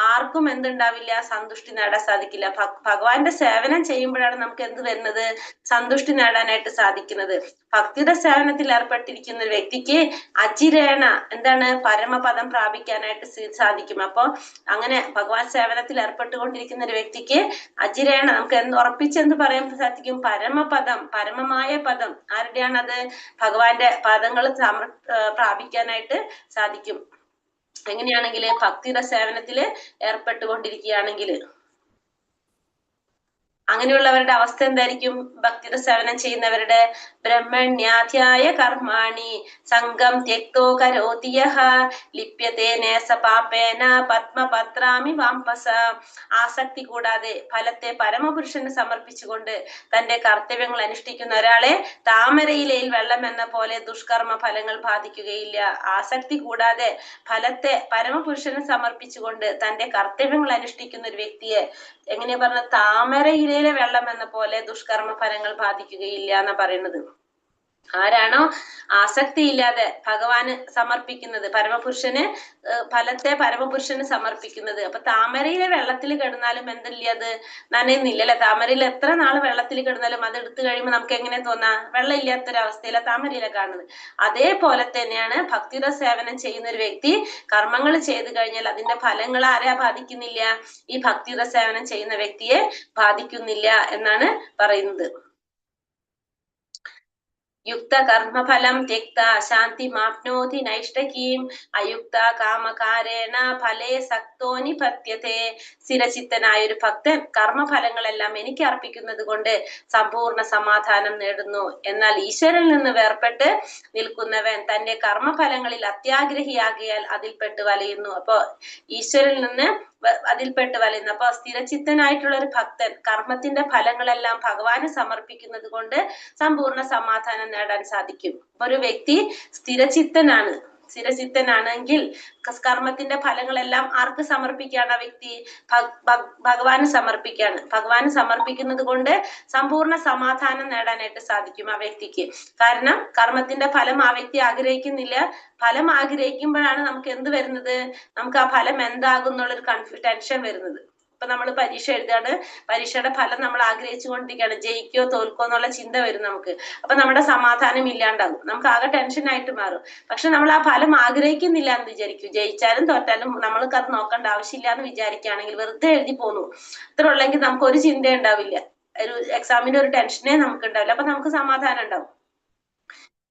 ആർക്കും എന്തുണ്ടാവില്ല, സന്തുഷ്ടി നേടാൻ സാധിക്കില്ല. ഭഗവാന്റെ സേവനം ചെയ്യുമ്പോഴാണ് നമുക്ക് എന്ത് വരുന്നത്, സന്തുഷ്ടി നേടാനായിട്ട് സാധിക്കുന്നത്. ഭക്തിയുടെ സേവനത്തിൽ ഏർപ്പെട്ടിരിക്കുന്ന ഒരു വ്യക്തിക്ക് അചിരേണ എന്താണ്, പരമപദം പ്രാപിക്കാനായിട്ട് സാധിക്കും. അപ്പൊ അങ്ങനെ ഭഗവാൻ സേവനത്തിൽ ഏർപ്പെട്ടുകൊണ്ടിരിക്കുന്ന ഒരു വ്യക്തിക്ക് അചിരേണ നമുക്ക് ഉറപ്പിച്ചെന്ത് പറയാൻ സാധിക്കും, പരമപദം, പരമമായ പദം ആരുടെയാണത്, ഭഗവാന്റെ പദങ്ങൾ പ്രാപിക്കാനായിട്ട് സാധിക്കും. എങ്ങനെയാണെങ്കിൽ ഭക്തിയുടെ സേവനത്തില് ഏർപ്പെട്ടുകൊണ്ടിരിക്കുകയാണെങ്കിൽ. അങ്ങനെയുള്ളവരുടെ അവസ്ഥ എന്തായിരിക്കും? ഭക്തിയുടെ സേവനം ചെയ്യുന്നവരുടെ ബ്രഹ്മണ്യാധ്യായ കർമാണി സംഘം ത്യക്തോ കരോതി യഃ ലിപ്യതേ നേസ പാപേന പത്മപത്രാമി വാംപസ. ആസക്തി കൂടാതെ ഫലത്തെ പരമപുരുഷന് സമർപ്പിച്ചുകൊണ്ട് തന്റെ കർത്തവ്യങ്ങൾ അനുഷ്ഠിക്കുന്ന ഒരാളെ താമരയിലയിൽ വെള്ളം എന്ന പോലെ ദുഷ്കർമ്മ ഫലങ്ങൾ ബാധിക്കുകയില്ല. ആസക്തി കൂടാതെ ഫലത്തെ പരമപുരുഷന് സമർപ്പിച്ചുകൊണ്ട് തന്റെ കർത്തവ്യങ്ങൾ അനുഷ്ഠിക്കുന്ന ഒരു വ്യക്തിയെ എങ്ങനെയാ പറഞ്ഞ, താമരയിലെ വെള്ളം എന്ന പോലെ ദുഷ്കർമ്മ ഫലങ്ങൾ ബാധിക്കുകയില്ല എന്നാ പറയുന്നത്. ആരാണോ ആസക്തി ഇല്ലാതെ ഭഗവാന് സമർപ്പിക്കുന്നത്, പരമപുരുഷന് ഫലത്തെ പരമപുരുഷന് സമർപ്പിക്കുന്നത്. അപ്പൊ താമരയിലെ വെള്ളത്തിൽ കിടന്നാലും എന്തില്ല, അത് നനയുന്നില്ല അല്ലെ? താമരയിൽ എത്ര നാള് വെള്ളത്തിൽ കിടന്നാലും അത് എടുത്തു കഴിയുമ്പോൾ നമുക്ക് എങ്ങനെ തോന്നാ? വെള്ളം ഇല്ലാത്തൊരവസ്ഥയിലെ താമരയിലെ കാണുന്നത്. അതേപോലെ തന്നെയാണ് ഭക്തിയുടെ സേവനം ചെയ്യുന്ന ഒരു വ്യക്തി കർമ്മങ്ങൾ ചെയ്തു കഴിഞ്ഞാൽ അതിന്റെ ഫലങ്ങൾ ആരാ ബാധിക്കുന്നില്ല? ഈ ഭക്തിയുടെ സേവനം ചെയ്യുന്ന വ്യക്തിയെ ബാധിക്കുന്നില്ല എന്നാണ് പറയുന്നത്. യുക്ത കർമ്മഫലം ത്യക്ത ശാന്തി മാപ്നോതി നൈഷ്ടകീം അയുക്ത കാമകാരേണ ഫലേ സക്തോ നിപത്യത്തെ. സ്ഥിരചിത്തനായ ഒരു ഭക്തൻ കർമ്മഫലങ്ങളെല്ലാം എനിക്ക് അർപ്പിക്കുന്നത് കൊണ്ട് സമ്പൂർണ്ണ സമാധാനം നേടുന്നു. എന്നാൽ ഈശ്വരനിൽ നിന്ന് വേർപെട്ട് നിൽക്കുന്നവൻ തന്റെ കർമ്മഫലങ്ങളിൽ അത്യാഗ്രഹിയാകിയാൽ അതിൽപ്പെട്ട് വലയുന്നു. അപ്പൊ ഈശ്വരനിൽ നിന്ന് അതിൽപ്പെട്ട് വലയുന്നു. അപ്പൊ സ്ഥിരചിത്തനായിട്ടുള്ള ഒരു ഭക്തൻ കർമ്മത്തിന്റെ ഫലങ്ങളെല്ലാം ഭഗവാന് സമർപ്പിക്കുന്നത് കൊണ്ട് സമ്പൂർണ്ണ സമാധാനം നേടാൻ സാധിക്കും. ഒരു വ്യക്തി സ്ഥിരചിത്തനാണെങ്കിൽ കർമ്മത്തിന്റെ ഫലങ്ങളെല്ലാം ആർക്ക് സമർപ്പിക്കുകയാണ്? ആ വ്യക്തി ഭഗവാന് സമർപ്പിക്കുകയാണ്. ഭഗവാന് സമർപ്പിക്കുന്നത് കൊണ്ട് സമ്പൂർണ്ണ സമാധാനം നേടാനായിട്ട് സാധിക്കും ആ വ്യക്തിക്ക്. കാരണം കർമ്മത്തിന്റെ ഫലം ആ വ്യക്തി ആഗ്രഹിക്കുന്നില്ല. ഫലം ആഗ്രഹിക്കുമ്പോഴാണ് നമുക്ക് എന്ത് വരുന്നത്? നമുക്ക് ആ ഫലം എന്താകും എന്നുള്ളൊരു ടെൻഷൻ വരുന്നത്. ഇപ്പൊ നമ്മൾ പരീക്ഷ എഴുതാണ്, പരീക്ഷയുടെ ഫലം നമ്മൾ ആഗ്രഹിച്ചു കൊണ്ടിരിക്കുകയാണ്, ജയിക്കോ തോൽക്കോ എന്നുള്ള ചിന്ത വരും നമുക്ക്. അപ്പൊ നമ്മുടെ സമാധാനം ഇല്ലാണ്ടാകും, നമുക്ക് ആകെ ടെൻഷനായിട്ട് മാറും. പക്ഷെ നമ്മൾ ആ ഫലം ആഗ്രഹിക്കുന്നില്ല എന്ന് വിചാരിക്കും, ജയിച്ചാലും തോറ്റാലും നമ്മൾക്ക് അത് നോക്കേണ്ട ആവശ്യമില്ല എന്ന് വിചാരിക്കുകയാണെങ്കിൽ വെറുതെ എഴുതി പോന്നു ഇത്ര ഉള്ളെങ്കിൽ നമുക്ക് ഒരു ചിന്ത ഉണ്ടാവില്ല, ഒരു എക്സാമിന്റെ ഒരു ടെൻഷനേ നമുക്ക് ഉണ്ടാവില്ല. അപ്പൊ നമുക്ക് സമാധാനം ഉണ്ടാവും.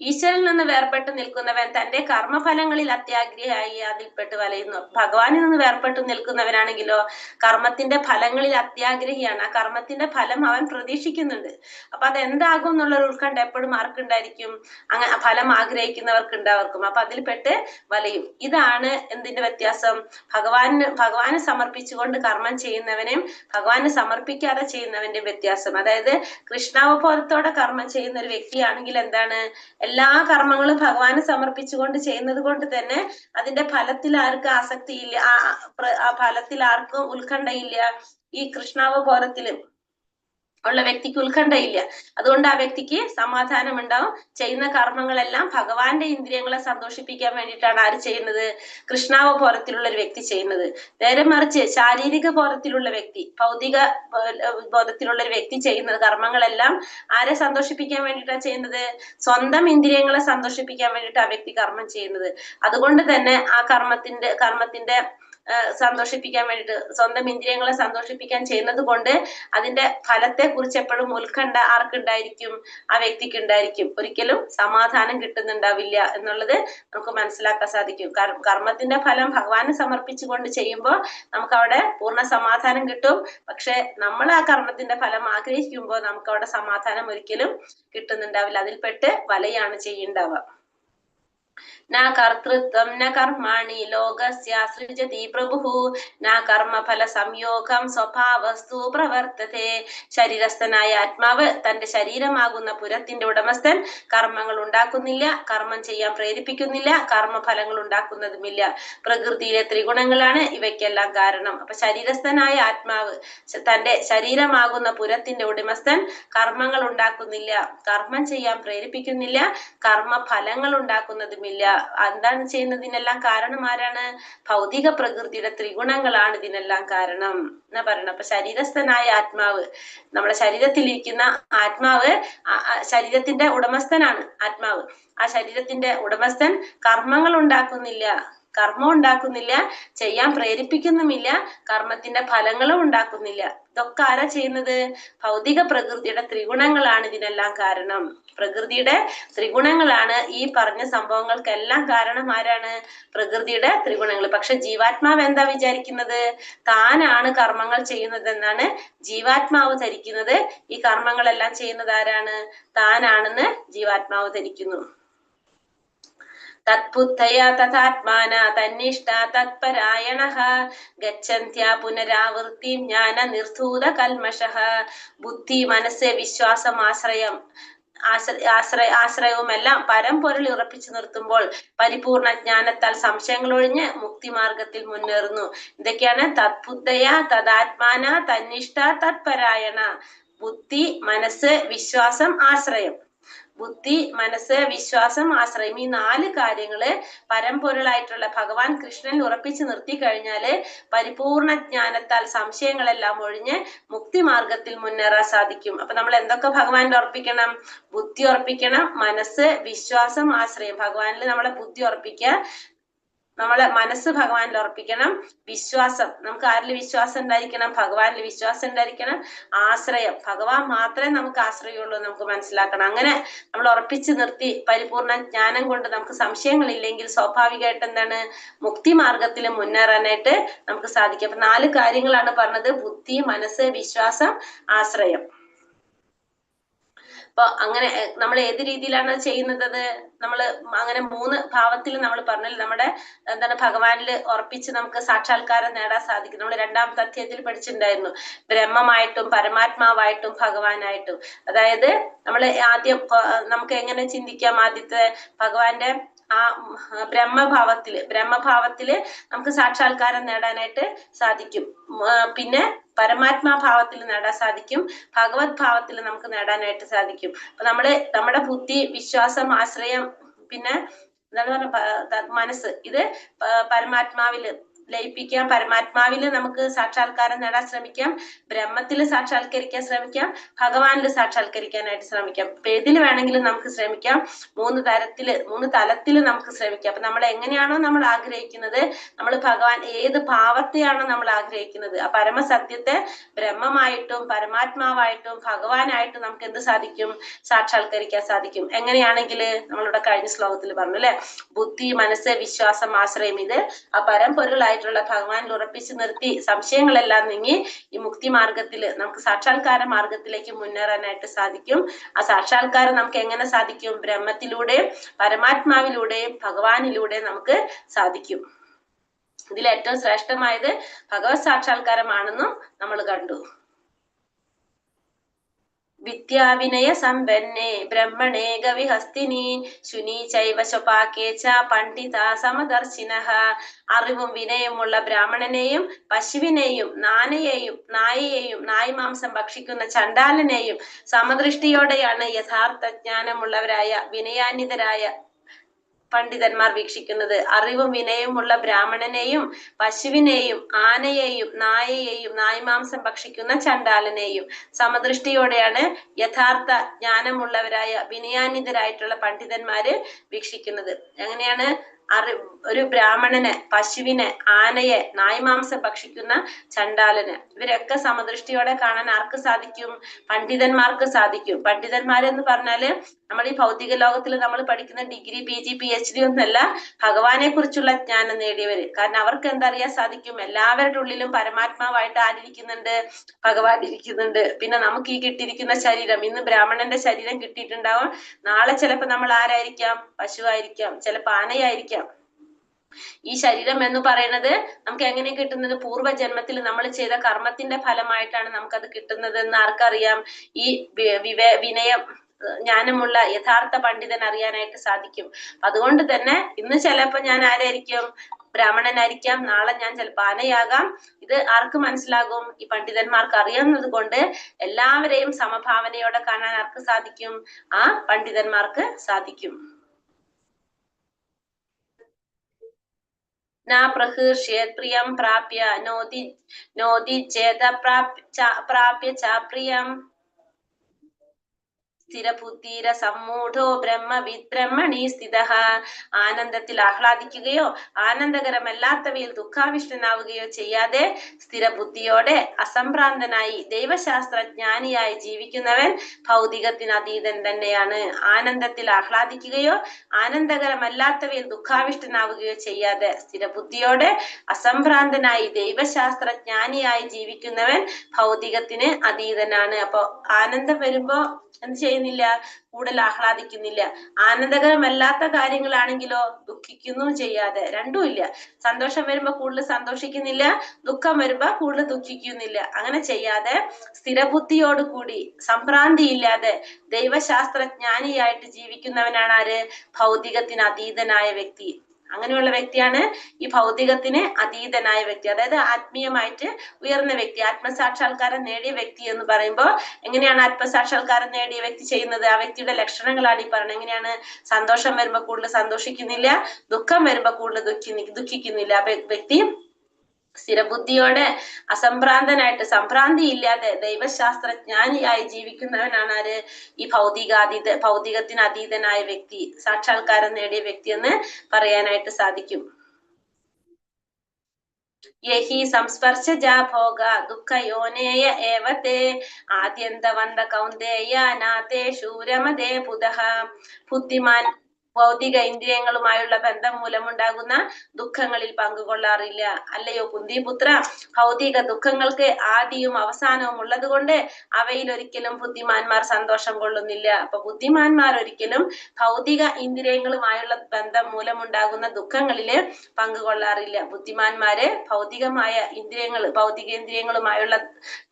ഈശ്വരനിൽ നിന്ന് വേർപെട്ട് നിൽക്കുന്നവൻ തന്റെ കർമ്മഫലങ്ങളിൽ അത്യാഗ്രഹിയായി അതിൽപ്പെട്ട് വലയുന്നു. ഭഗവാനിൽ നിന്ന് വേർപെട്ട് നിൽക്കുന്നവനാണെങ്കിലോ കർമ്മത്തിന്റെ ഫലങ്ങളിൽ അത്യാഗ്രഹിയാണ്. ആ കർമ്മത്തിന്റെ ഫലം അവൻ പ്രതീക്ഷിക്കുന്നുണ്ട്. അപ്പൊ അതെന്താകും എന്നുള്ളൊരു ഉത്കണ്ഠ എപ്പോഴും ആർക്കുണ്ടായിരിക്കും? അങ്ങനെ ഫലം ആഗ്രഹിക്കുന്നവർക്ക് ഉണ്ടാവർക്കും. അപ്പൊ അതിൽപ്പെട്ട് വലയും. ഇതാണ് എന്തിന്റെ വ്യത്യാസം? ഭഗവാന് സമർപ്പിച്ചുകൊണ്ട് കർമ്മം ചെയ്യുന്നവനെയും ഭഗവാന് സമർപ്പിക്കാതെ ചെയ്യുന്നവന്റെ വ്യത്യാസം. അതായത് കൃഷ്ണാവബോധത്തോടെ കർമ്മം ചെയ്യുന്ന ഒരു വ്യക്തിയാണെങ്കിൽ എന്താണ്, എല്ലാ കർമ്മങ്ങളും ഭഗവാന് സമർപ്പിച്ചുകൊണ്ട് ചെയ്യുന്നത് കൊണ്ട് തന്നെ അതിന്റെ ഫലത്തിൽ ആർക്കും ആസക്തിയില്ല, ആ ഫലത്തിൽ ആർക്കും ഉത്കണ്ഠയില്ല. ഈ കൃഷ്ണാവബോധത്തിലും ഉള്ള വ്യക്തിക്ക് ഉത്കണ്ഠയില്ല. അതുകൊണ്ട് ആ വ്യക്തിക്ക് സമാധാനം ഉണ്ടാവും. ചെയ്യുന്ന കർമ്മങ്ങളെല്ലാം ഭഗവാന്റെ ഇന്ദ്രിയങ്ങളെ സന്തോഷിപ്പിക്കാൻ വേണ്ടിയിട്ടാണ് ആര് ചെയ്യുന്നത്? കൃഷ്ണാവബോധത്തിലുള്ള ഒരു വ്യക്തി ചെയ്യുന്നത്. നേരെ മറിച്ച് ശാരീരിക ബോധത്തിലുള്ള വ്യക്തി, ഭൗതിക ബോധത്തിലുള്ള ഒരു വ്യക്തി ചെയ്യുന്ന കർമ്മങ്ങളെല്ലാം ആരെ സന്തോഷിപ്പിക്കാൻ വേണ്ടിയിട്ടാണ് ചെയ്യുന്നത്? സ്വന്തം ഇന്ദ്രിയങ്ങളെ സന്തോഷിപ്പിക്കാൻ വേണ്ടിയിട്ട് ആ വ്യക്തി കർമ്മം ചെയ്യുന്നത്. അതുകൊണ്ട് തന്നെ ആ കർമ്മത്തിന്റെ സന്തോഷിപ്പിക്കാൻ വേണ്ടിയിട്ട്, സ്വന്തം ഇന്ദ്രിയങ്ങളെ സന്തോഷിപ്പിക്കാൻ ചെയ്യുന്നത് കൊണ്ട് അതിന്റെ ഫലത്തെ കുറിച്ച് എപ്പോഴും ഉത്കണ്ഠ ആർക്കുണ്ടായിരിക്കും? ആ വ്യക്തിക്ക് ഉണ്ടായിരിക്കും. ഒരിക്കലും സമാധാനം കിട്ടുന്നുണ്ടാവില്ല എന്നുള്ളത് നമുക്ക് മനസ്സിലാക്കാൻ സാധിക്കും. കർമ്മത്തിന്റെ ഫലം ഭഗവാന് സമർപ്പിച്ചുകൊണ്ട് ചെയ്യുമ്പോൾ നമുക്ക് അവിടെ പൂർണ്ണ സമാധാനം കിട്ടും. പക്ഷെ നമ്മൾ ആ കർമ്മത്തിന്റെ ഫലം ആഗ്രഹിക്കുമ്പോൾ നമുക്ക് അവിടെ സമാധാനം ഒരിക്കലും കിട്ടുന്നുണ്ടാവില്ല. അതിൽപ്പെട്ട് വലയാണ് ചെയ്യുണ്ടാവുക. ന കർത്തൃത്വം ന കർമാണി ലോകസ്യാസൃജതി പ്രഭുഃ ന കർമ്മഫല സംയോഗം സ്വഭാവസ്തു പ്രവർത്തതേ. ശരീരസ്ഥനായ ആത്മാവ് തന്റെ ശരീരമാകുന്ന പുരത്തിന്റെ ഉടമസ്ഥൻ കർമ്മങ്ങൾ ഉണ്ടാക്കുന്നില്ല, കർമ്മം ചെയ്യാൻ പ്രേരിപ്പിക്കുന്നില്ല, കർമ്മഫലങ്ങൾ ഉണ്ടാക്കുന്നതുമില്ല. പ്രകൃതിയിലെ ത്രിഗുണങ്ങളാണ് ഇവയ്ക്കെല്ലാം കാരണം. അപ്പൊ ശരീരസ്ഥനായ ആത്മാവ് തന്റെ ശരീരമാകുന്ന പുരത്തിന്റെ ഉടമസ്ഥൻ കർമ്മങ്ങൾ ഉണ്ടാക്കുന്നില്ല, കർമ്മം ചെയ്യാൻ പ്രേരിപ്പിക്കുന്നില്ല, കർമ്മഫലങ്ങൾ ഉണ്ടാക്കുന്നതുമില്ല. എന്താണ് ചെയ്യുന്നതിനെല്ലാം കാരണം? ആരാണ്? ഭൗതിക പ്രകൃതിയുടെ ത്രിഗുണങ്ങളാണ് ഇതിനെല്ലാം കാരണം എന്നാ പറയണം. അപ്പൊ ശരീരസ്ഥനായ ആത്മാവ്, നമ്മുടെ ശരീരത്തിലിരിക്കുന്ന ആത്മാവ്, ശരീരത്തിന്റെ ഉടമസ്ഥനാണ് ആത്മാവ്. ആ ശരീരത്തിന്റെ ഉടമസ്ഥൻ കർമ്മങ്ങൾ ഉണ്ടാക്കുന്നില്ല, കർമ്മം ഉണ്ടാക്കുന്നില്ല, ചെയ്യാൻ പ്രേരിപ്പിക്കുന്നുമില്ല, കർമ്മത്തിന്റെ ഫലങ്ങളും ഉണ്ടാക്കുന്നില്ല. ഇതൊക്കെ ആരാ ചെയ്യുന്നത്? ഭൗതിക പ്രകൃതിയുടെ ത്രിഗുണങ്ങളാണ് ഇതിനെല്ലാം കാരണം. പ്രകൃതിയുടെ ത്രിഗുണങ്ങളാണ് ഈ പറഞ്ഞ സംഭവങ്ങൾക്കെല്ലാം കാരണം. ആരാണ്? പ്രകൃതിയുടെ ത്രിഗുണങ്ങൾ. പക്ഷെ ജീവാത്മാവ് എന്താ വിചാരിക്കുന്നത്? താനാണ് കർമ്മങ്ങൾ ചെയ്യുന്നത് എന്നാണ് ജീവാത്മാവ് ധരിക്കുന്നത്. ഈ കർമ്മങ്ങളെല്ലാം ചെയ്യുന്നത് ആരാണ്? താനാണെന്ന് ജീവാത്മാവ് ധരിക്കുന്നു. തത്ബുദ്ധയാ തഥാത്മാന തന്നിഷ്ഠ തത്പരായണഃ ഗച്ഛന്ത്യാ പുനരാവൃത്തിം ജ്ഞാന നിർധൂത കൽമഷഃ. ബുദ്ധി, മനസ്സ്, വിശ്വാസം, ആശ്രയവുമെല്ലാം പരമ്പൊരുൾ ഉറപ്പിച്ചു നിർത്തുമ്പോൾ പരിപൂർണ ജ്ഞാനത്താൽ സംശയങ്ങൾ ഒഴിഞ്ഞ് മുക്തിമാർഗത്തിൽ മുന്നേറുന്നു. ഇതൊക്കെയാണ് തത്ബുദ്ധയാ തദാത്മാന തന്നിഷ്ഠ തത്പരായണ. ബുദ്ധി, മനസ്സ്, വിശ്വാസം, ആശ്രയം. ബുദ്ധി, മനസ്സ്, വിശ്വാസം, ആശ്രയം, ഈ 4 കാര്യങ്ങള് പരമ്പൊരുളായിട്ടുള്ള ഭഗവാൻ കൃഷ്ണനിൽ ഉറപ്പിച്ചു നിർത്തി കഴിഞ്ഞാല് പരിപൂർണ ജ്ഞാനത്താൽ സംശയങ്ങളെല്ലാം ഒഴിഞ്ഞ് മുക്തി മാർഗത്തിൽ മുന്നേറാൻ സാധിക്കും. അപ്പൊ നമ്മൾ എന്തൊക്കെ ഭഗവാനിൽ ഉറപ്പിക്കണം? ബുദ്ധി ഉറപ്പിക്കണം, മനസ്സ്, വിശ്വാസം, ആശ്രയം. ഭഗവാനിൽ നമ്മളെ ബുദ്ധി ഉറപ്പിക്കുക, നമ്മളെ മനസ്സ് ഭഗവാനിൽ ഉറപ്പിക്കണം, വിശ്വാസം, നമുക്ക് ആരിൽ വിശ്വാസം ഉണ്ടായിരിക്കണം? ഭഗവാനിൽ വിശ്വാസം ഉണ്ടായിരിക്കണം, ആശ്രയം, ഭഗവാൻ മാത്രമേ നമുക്ക് ആശ്രയമുള്ളൂ നമുക്ക് മനസ്സിലാക്കണം. അങ്ങനെ നമ്മൾ ഉറപ്പിച്ചു നിർത്തി പരിപൂർണ ജ്ഞാനം കൊണ്ട് നമുക്ക് സംശയങ്ങളില്ലെങ്കിൽ സ്വാഭാവികമായിട്ട് എന്താണ്? മുക്തി മാർഗത്തിൽ മുന്നേറാനായിട്ട് നമുക്ക് സാധിക്കും. അപ്പൊ 4 കാര്യങ്ങളാണ് പറഞ്ഞത്: ബുദ്ധി, മനസ്സ്, വിശ്വാസം, ആശ്രയം. അപ്പൊ അങ്ങനെ നമ്മൾ ഏത് രീതിയിലാണ് ചെയ്യുന്നത്? നമ്മൾ അങ്ങനെ 3 ഭാവത്തിൽ നമ്മൾ പറഞ്ഞാൽ നമ്മുടെ എന്താണ് ഭഗവാനിൽ ഉറപ്പിച്ച് നമുക്ക് സാക്ഷാത്കാരം നേടാൻ സാധിക്കും. നമ്മൾ 2ാമത്തെ അധ്യായത്തിൽ പഠിച്ചിട്ടുണ്ടായിരുന്നു, ബ്രഹ്മമായിട്ടും പരമാത്മാവായിട്ടും ഭഗവാനായിട്ടും. അതായത് നമ്മൾ ആദ്യം നമുക്ക് എങ്ങനെ ചിന്തിക്കാം? ആദ്യത്തെ ഭഗവാന്റെ ആ ബ്രഹ്മഭാവത്തില് നമുക്ക് സാക്ഷാത്കാരം നേടാനായിട്ട് സാധിക്കും. പിന്നെ പരമാത്മാ ഭാവത്തിൽ നേടാൻ സാധിക്കും, ഭഗവത് ഭാവത്തിൽ നമുക്ക് നേടാനായിട്ട് സാധിക്കും. അപ്പൊ നമ്മുടെ ബുദ്ധി, വിശ്വാസം, ആശ്രയം, പിന്നെ എന്താണ് പറഞ്ഞ മനസ്സ്, ഇത് പരമാത്മാവില് ലയിപ്പിക്കാം. പരമാത്മാവില് നമുക്ക് സാക്ഷാത്കാരം നേടാൻ ശ്രമിക്കാം, ബ്രഹ്മത്തിൽ സാക്ഷാത്കരിക്കാൻ ശ്രമിക്കാം, ഭഗവാനിൽ സാക്ഷാത്കരിക്കാനായിട്ട് ശ്രമിക്കാം. അപ്പൊ ഏതിൽ വേണമെങ്കിലും നമുക്ക് ശ്രമിക്കാം. 3 തലത്തിൽ നമുക്ക് ശ്രമിക്കാം. അപ്പൊ നമ്മൾ എങ്ങനെയാണോ നമ്മൾ ആഗ്രഹിക്കുന്നത്, നമ്മൾ ഭഗവാൻ ഏത് ഭാവത്തെയാണോ നമ്മൾ ആഗ്രഹിക്കുന്നത്, ആ പരമസത്യത്തെ ബ്രഹ്മമായിട്ടും പരമാത്മാവായിട്ടും ഭഗവാനായിട്ടും നമുക്ക് എന്ത് സാധിക്കും? സാക്ഷാത്കരിക്കാൻ സാധിക്കും. എങ്ങനെയാണെങ്കിൽ നമ്മളിവിടെ കഴിഞ്ഞ ശ്ലോകത്തിൽ പറഞ്ഞു അല്ലെ, ബുദ്ധി, മനസ്സ്, വിശ്വാസം, ആശ്രയം, ഇത് ആ പരമ്പൊരുളായിട്ടുള്ള ഭഗവാനിൽ ഉറപ്പിച്ചു നിർത്തി സംശയങ്ങളെല്ലാം നീങ്ങി ഈ മുക്തി മാർഗത്തില് നമുക്ക് സാക്ഷാത്കാര മാർഗത്തിലേക്ക് മുന്നേറാനായിട്ട് സാധിക്കും. ആ സാക്ഷാത്കാരം നമുക്ക് എങ്ങനെ സാധിക്കും? ബ്രഹ്മത്തിലൂടെയും പരമാത്മാവിലൂടെയും ഭഗവാനിലൂടെയും നമുക്ക് സാധിക്കും. ഇതിൽ ഏറ്റവും ശ്രേഷ്ഠമായത് ഭഗവത് സാക്ഷാത്കാരമാണെന്നും നമ്മൾ കണ്ടു. വിദ്യാവിനയ സമ്പന്നേ ബ്രഹ്മണേ ഗവിഹസ്തിനി ശുനി ചൈവ ശപാകേ ച പണ്ഡിത സമദർശിനഃ. അറിവും വിനയമുള്ള ബ്രാഹ്മണനെയും പശുവിനെയും നായയെയും നായ്മാംസം ഭക്ഷിക്കുന്ന ചണ്ടാലനെയും സമദൃഷ്ടിയോടെയാണ് യഥാർത്ഥ ജ്ഞാനമുള്ളവരായ വിനയാന്വിതരായ പണ്ഡിതന്മാർ വീക്ഷിക്കുന്നത്. അറിവും വിനയമുള്ള ബ്രാഹ്മണനെയും പശുവിനെയും ആനയെയും നായയെയും നായ്മാംസം ഭക്ഷിക്കുന്ന ചണ്ടാലനെയും സമദൃഷ്ടിയോടെയാണ് യഥാർത്ഥ ജ്ഞാനമുള്ളവരായ വിനയാന്വിതരായിട്ടുള്ള പണ്ഡിതന്മാര് വീക്ഷിക്കുന്നത്. എങ്ങനെയാണ്? ഒരു ബ്രാഹ്മണനെ, പശുവിനെ, ആനയെ, നായ്മാംസം ഭക്ഷിക്കുന്ന ചണ്ടാലന്, ഇവരൊക്കെ സമദൃഷ്ടിയോടെ കാണാൻ ആർക്ക് സാധിക്കും? പണ്ഡിതന്മാർക്ക് സാധിക്കും. പണ്ഡിതന്മാരെന്ന് പറഞ്ഞാല് നമ്മൾ ഈ ഭൗതിക ലോകത്തിൽ നമ്മൾ പഠിക്കുന്ന ഡിഗ്രി, PG, PhD ഒന്നല്ല, ഭഗവാനെ കുറിച്ചുള്ള ജ്ഞാനം നേടിയവര്. കാരണം അവർക്ക് എന്തറിയാൻ സാധിക്കും? എല്ലാവരുടെ ഉള്ളിലും പരമാത്മാവായിട്ട് ആരിയ്ക്കുന്നുണ്ട്? ഭഗവാൻ ഇരിക്കുന്നുണ്ട്. പിന്നെ നമുക്ക് ഈ കിട്ടിയിരിക്കുന്ന ശരീരം, ഇന്ന് ബ്രാഹ്മണന്റെ ശരീരം കിട്ടിയിട്ടുണ്ടാവും, നാളെ ചിലപ്പോ നമ്മൾ ആരായിരിക്കാം? പശുവായിരിക്കാം, ചിലപ്പോ ആനയായിരിക്കാം. ഈ ശരീരം എന്ന് പറയുന്നത് നമുക്ക് എങ്ങനെ കിട്ടുന്നത്? പൂർവ്വജന്മത്തിൽ നമ്മൾ ചെയ്ത കർമ്മത്തിന്റെ ഫലമായിട്ടാണ് നമുക്കത് കിട്ടുന്നത് എന്ന് ആർക്കറിയാം? ഈ വിനയം, ജ്ഞാനമുള്ള യഥാർത്ഥ പണ്ഡിതൻ അറിയാനായിട്ട് സാധിക്കും. അതുകൊണ്ട് തന്നെ ഇന്ന് ചിലപ്പോ ഞാൻ ആരായിരിക്കും? ബ്രാഹ്മണനായിരിക്കാം, നാളെ ഞാൻ ചിലപ്പോ ആനയാകാം. ഇത് ആർക്ക് മനസ്സിലാകും? ഈ പണ്ഡിതന്മാർക്ക് അറിയാവുന്നത് കൊണ്ട് എല്ലാവരെയും സമഭാവനയോടെ കാണാൻ ആർക്ക് സാധിക്കും? ആ പണ്ഡിതന്മാർക്ക് സാധിക്കും. പ്രഹീർഷ്യേത് പ്രിയം പ്രാപ്യ നോദി ചേത പ്രാപ്യ ച പ്രിയം. സ്ഥിരബുദ്ധീര സമ്മൂഢോ ബ്രഹ്മവിദ് ബ്രഹ്മണി സ്ഥിതഃ. ആനന്ദത്തിൽ ആഹ്ലാദിക്കുകയോ ആനന്ദകരമല്ലാത്തവയിൽ ദുഃഖാവിഷ്ടനാവുകയോ ചെയ്യാതെ സ്ഥിരബുദ്ധിയോടെ അസംഭ്രാന്തനായി ദൈവശാസ്ത്രജ്ഞാനിയായി ജീവിക്കുന്നവൻ ഭൗതികത്തിന് അതീതൻ തന്നെയാണ്. ആനന്ദത്തിൽ ആഹ്ലാദിക്കുകയോ ആനന്ദകരമല്ലാത്തവയിൽ ദുഃഖാവിഷ്ടനാവുകയോ ചെയ്യാതെ സ്ഥിരബുദ്ധിയോടെ അസംഭ്രാന്തനായി ദൈവശാസ്ത്രജ്ഞാനിയായി ജീവിക്കുന്നവൻ ഭൗതികത്തിന് അതീതനാണ്. അപ്പൊ ആനന്ദം വരുമ്പോ എന്ത് ചെയ്യുന്നില്ല, കൂടുതൽ ആഹ്ലാദിക്കുന്നില്ല. ആനന്ദകരമല്ലാത്ത കാര്യങ്ങളാണെങ്കിലോ ദുഃഖിക്കുന്നു ചെയ്യാതെ, രണ്ടും ഇല്ല. സന്തോഷം വരുമ്പോ കൂടുതൽ സന്തോഷിക്കുന്നില്ല, ദുഃഖം വരുമ്പോ കൂടുതൽ ദുഃഖിക്കുന്നില്ല. അങ്ങനെ ചെയ്യാതെ സ്ഥിരബുദ്ധിയോട് കൂടി സംഭ്രാന്തി ഇല്ലാതെ ദൈവശാസ്ത്രജ്ഞാനിയായിട്ട് ജീവിക്കുന്നവനാണ് ആര്? ഭൗതികത്തിന് അതീതനായ വ്യക്തി. അങ്ങനെയുള്ള വ്യക്തിയാണ് ഈ ഭൗതികത്തിന് അതീതനായ വ്യക്തി. അതായത് ആത്മീയമായിട്ട് ഉയർന്ന വ്യക്തി, ആത്മസാക്ഷാത്കാരം നേടിയ വ്യക്തി എന്ന് പറയുമ്പോൾ എങ്ങനെയാണ് ആത്മസാക്ഷാത്കാരം നേടിയ വ്യക്തി ചെയ്യുന്നത്? ആ വ്യക്തിയുടെ ലക്ഷണങ്ങളാണ് ഈ പറയുന്നത്. എങ്ങനെയാണ്? സന്തോഷം വരുമ്പോ കൂടുതൽ സന്തോഷിക്കുന്നില്ല, ദുഃഖം വരുമ്പോ കൂടുതൽ ദുഃഖിക്കുന്നില്ല. വ്യക്തി സ്ഥിരബുദ്ധിയോടെ അസംഭ്രാന്തനായിട്ട് സംഭ്രാന്തി ഇല്ലാതെ ദൈവശാസ്ത്രജ്ഞാനിയായി ജീവിക്കുന്നവനാണ് ആര്? ഈ ഭൗതികത്തിന് അതീതനായ വ്യക്തി, സാക്ഷാത്കാരം നേടിയ വ്യക്തി എന്ന് പറയാനായിട്ട് സാധിക്കും. യഹി സംസ്പർശജാ ഭോഗ ദുഃഖയോനേയ ഏവതേ ആദ്യന്തവന്ത കൗന്ദേയ നാതേ ശൂരമതേ ബുധഃ. ബുദ്ധിമാൻ ഭൗതിക ഇന്ദ്രിയങ്ങളുമായുള്ള ബന്ധം മൂലമുണ്ടാകുന്ന ദുഃഖങ്ങളിൽ പങ്കുകൊള്ളാറില്ല. അല്ലയോ കുന്തിപുത്ര, ഭൗതിക ദുഃഖങ്ങൾക്ക് ആദിയും അവസാനവും ഉള്ളത് കൊണ്ട് അവയിൽ ഒരിക്കലും ബുദ്ധിമാന്മാർ സന്തോഷം കൊള്ളുന്നില്ല. അപ്പൊ ബുദ്ധിമാന്മാർ ഒരിക്കലും ഭൗതിക ഇന്ദ്രിയങ്ങളുമായുള്ള ബന്ധം മൂലമുണ്ടാകുന്ന ദുഃഖങ്ങളില് പങ്കുകൊള്ളാറില്ല. ബുദ്ധിമാന്മാര് ഭൗതികമായ ഭൗതികേന്ദ്രിയങ്ങളുമായുള്ള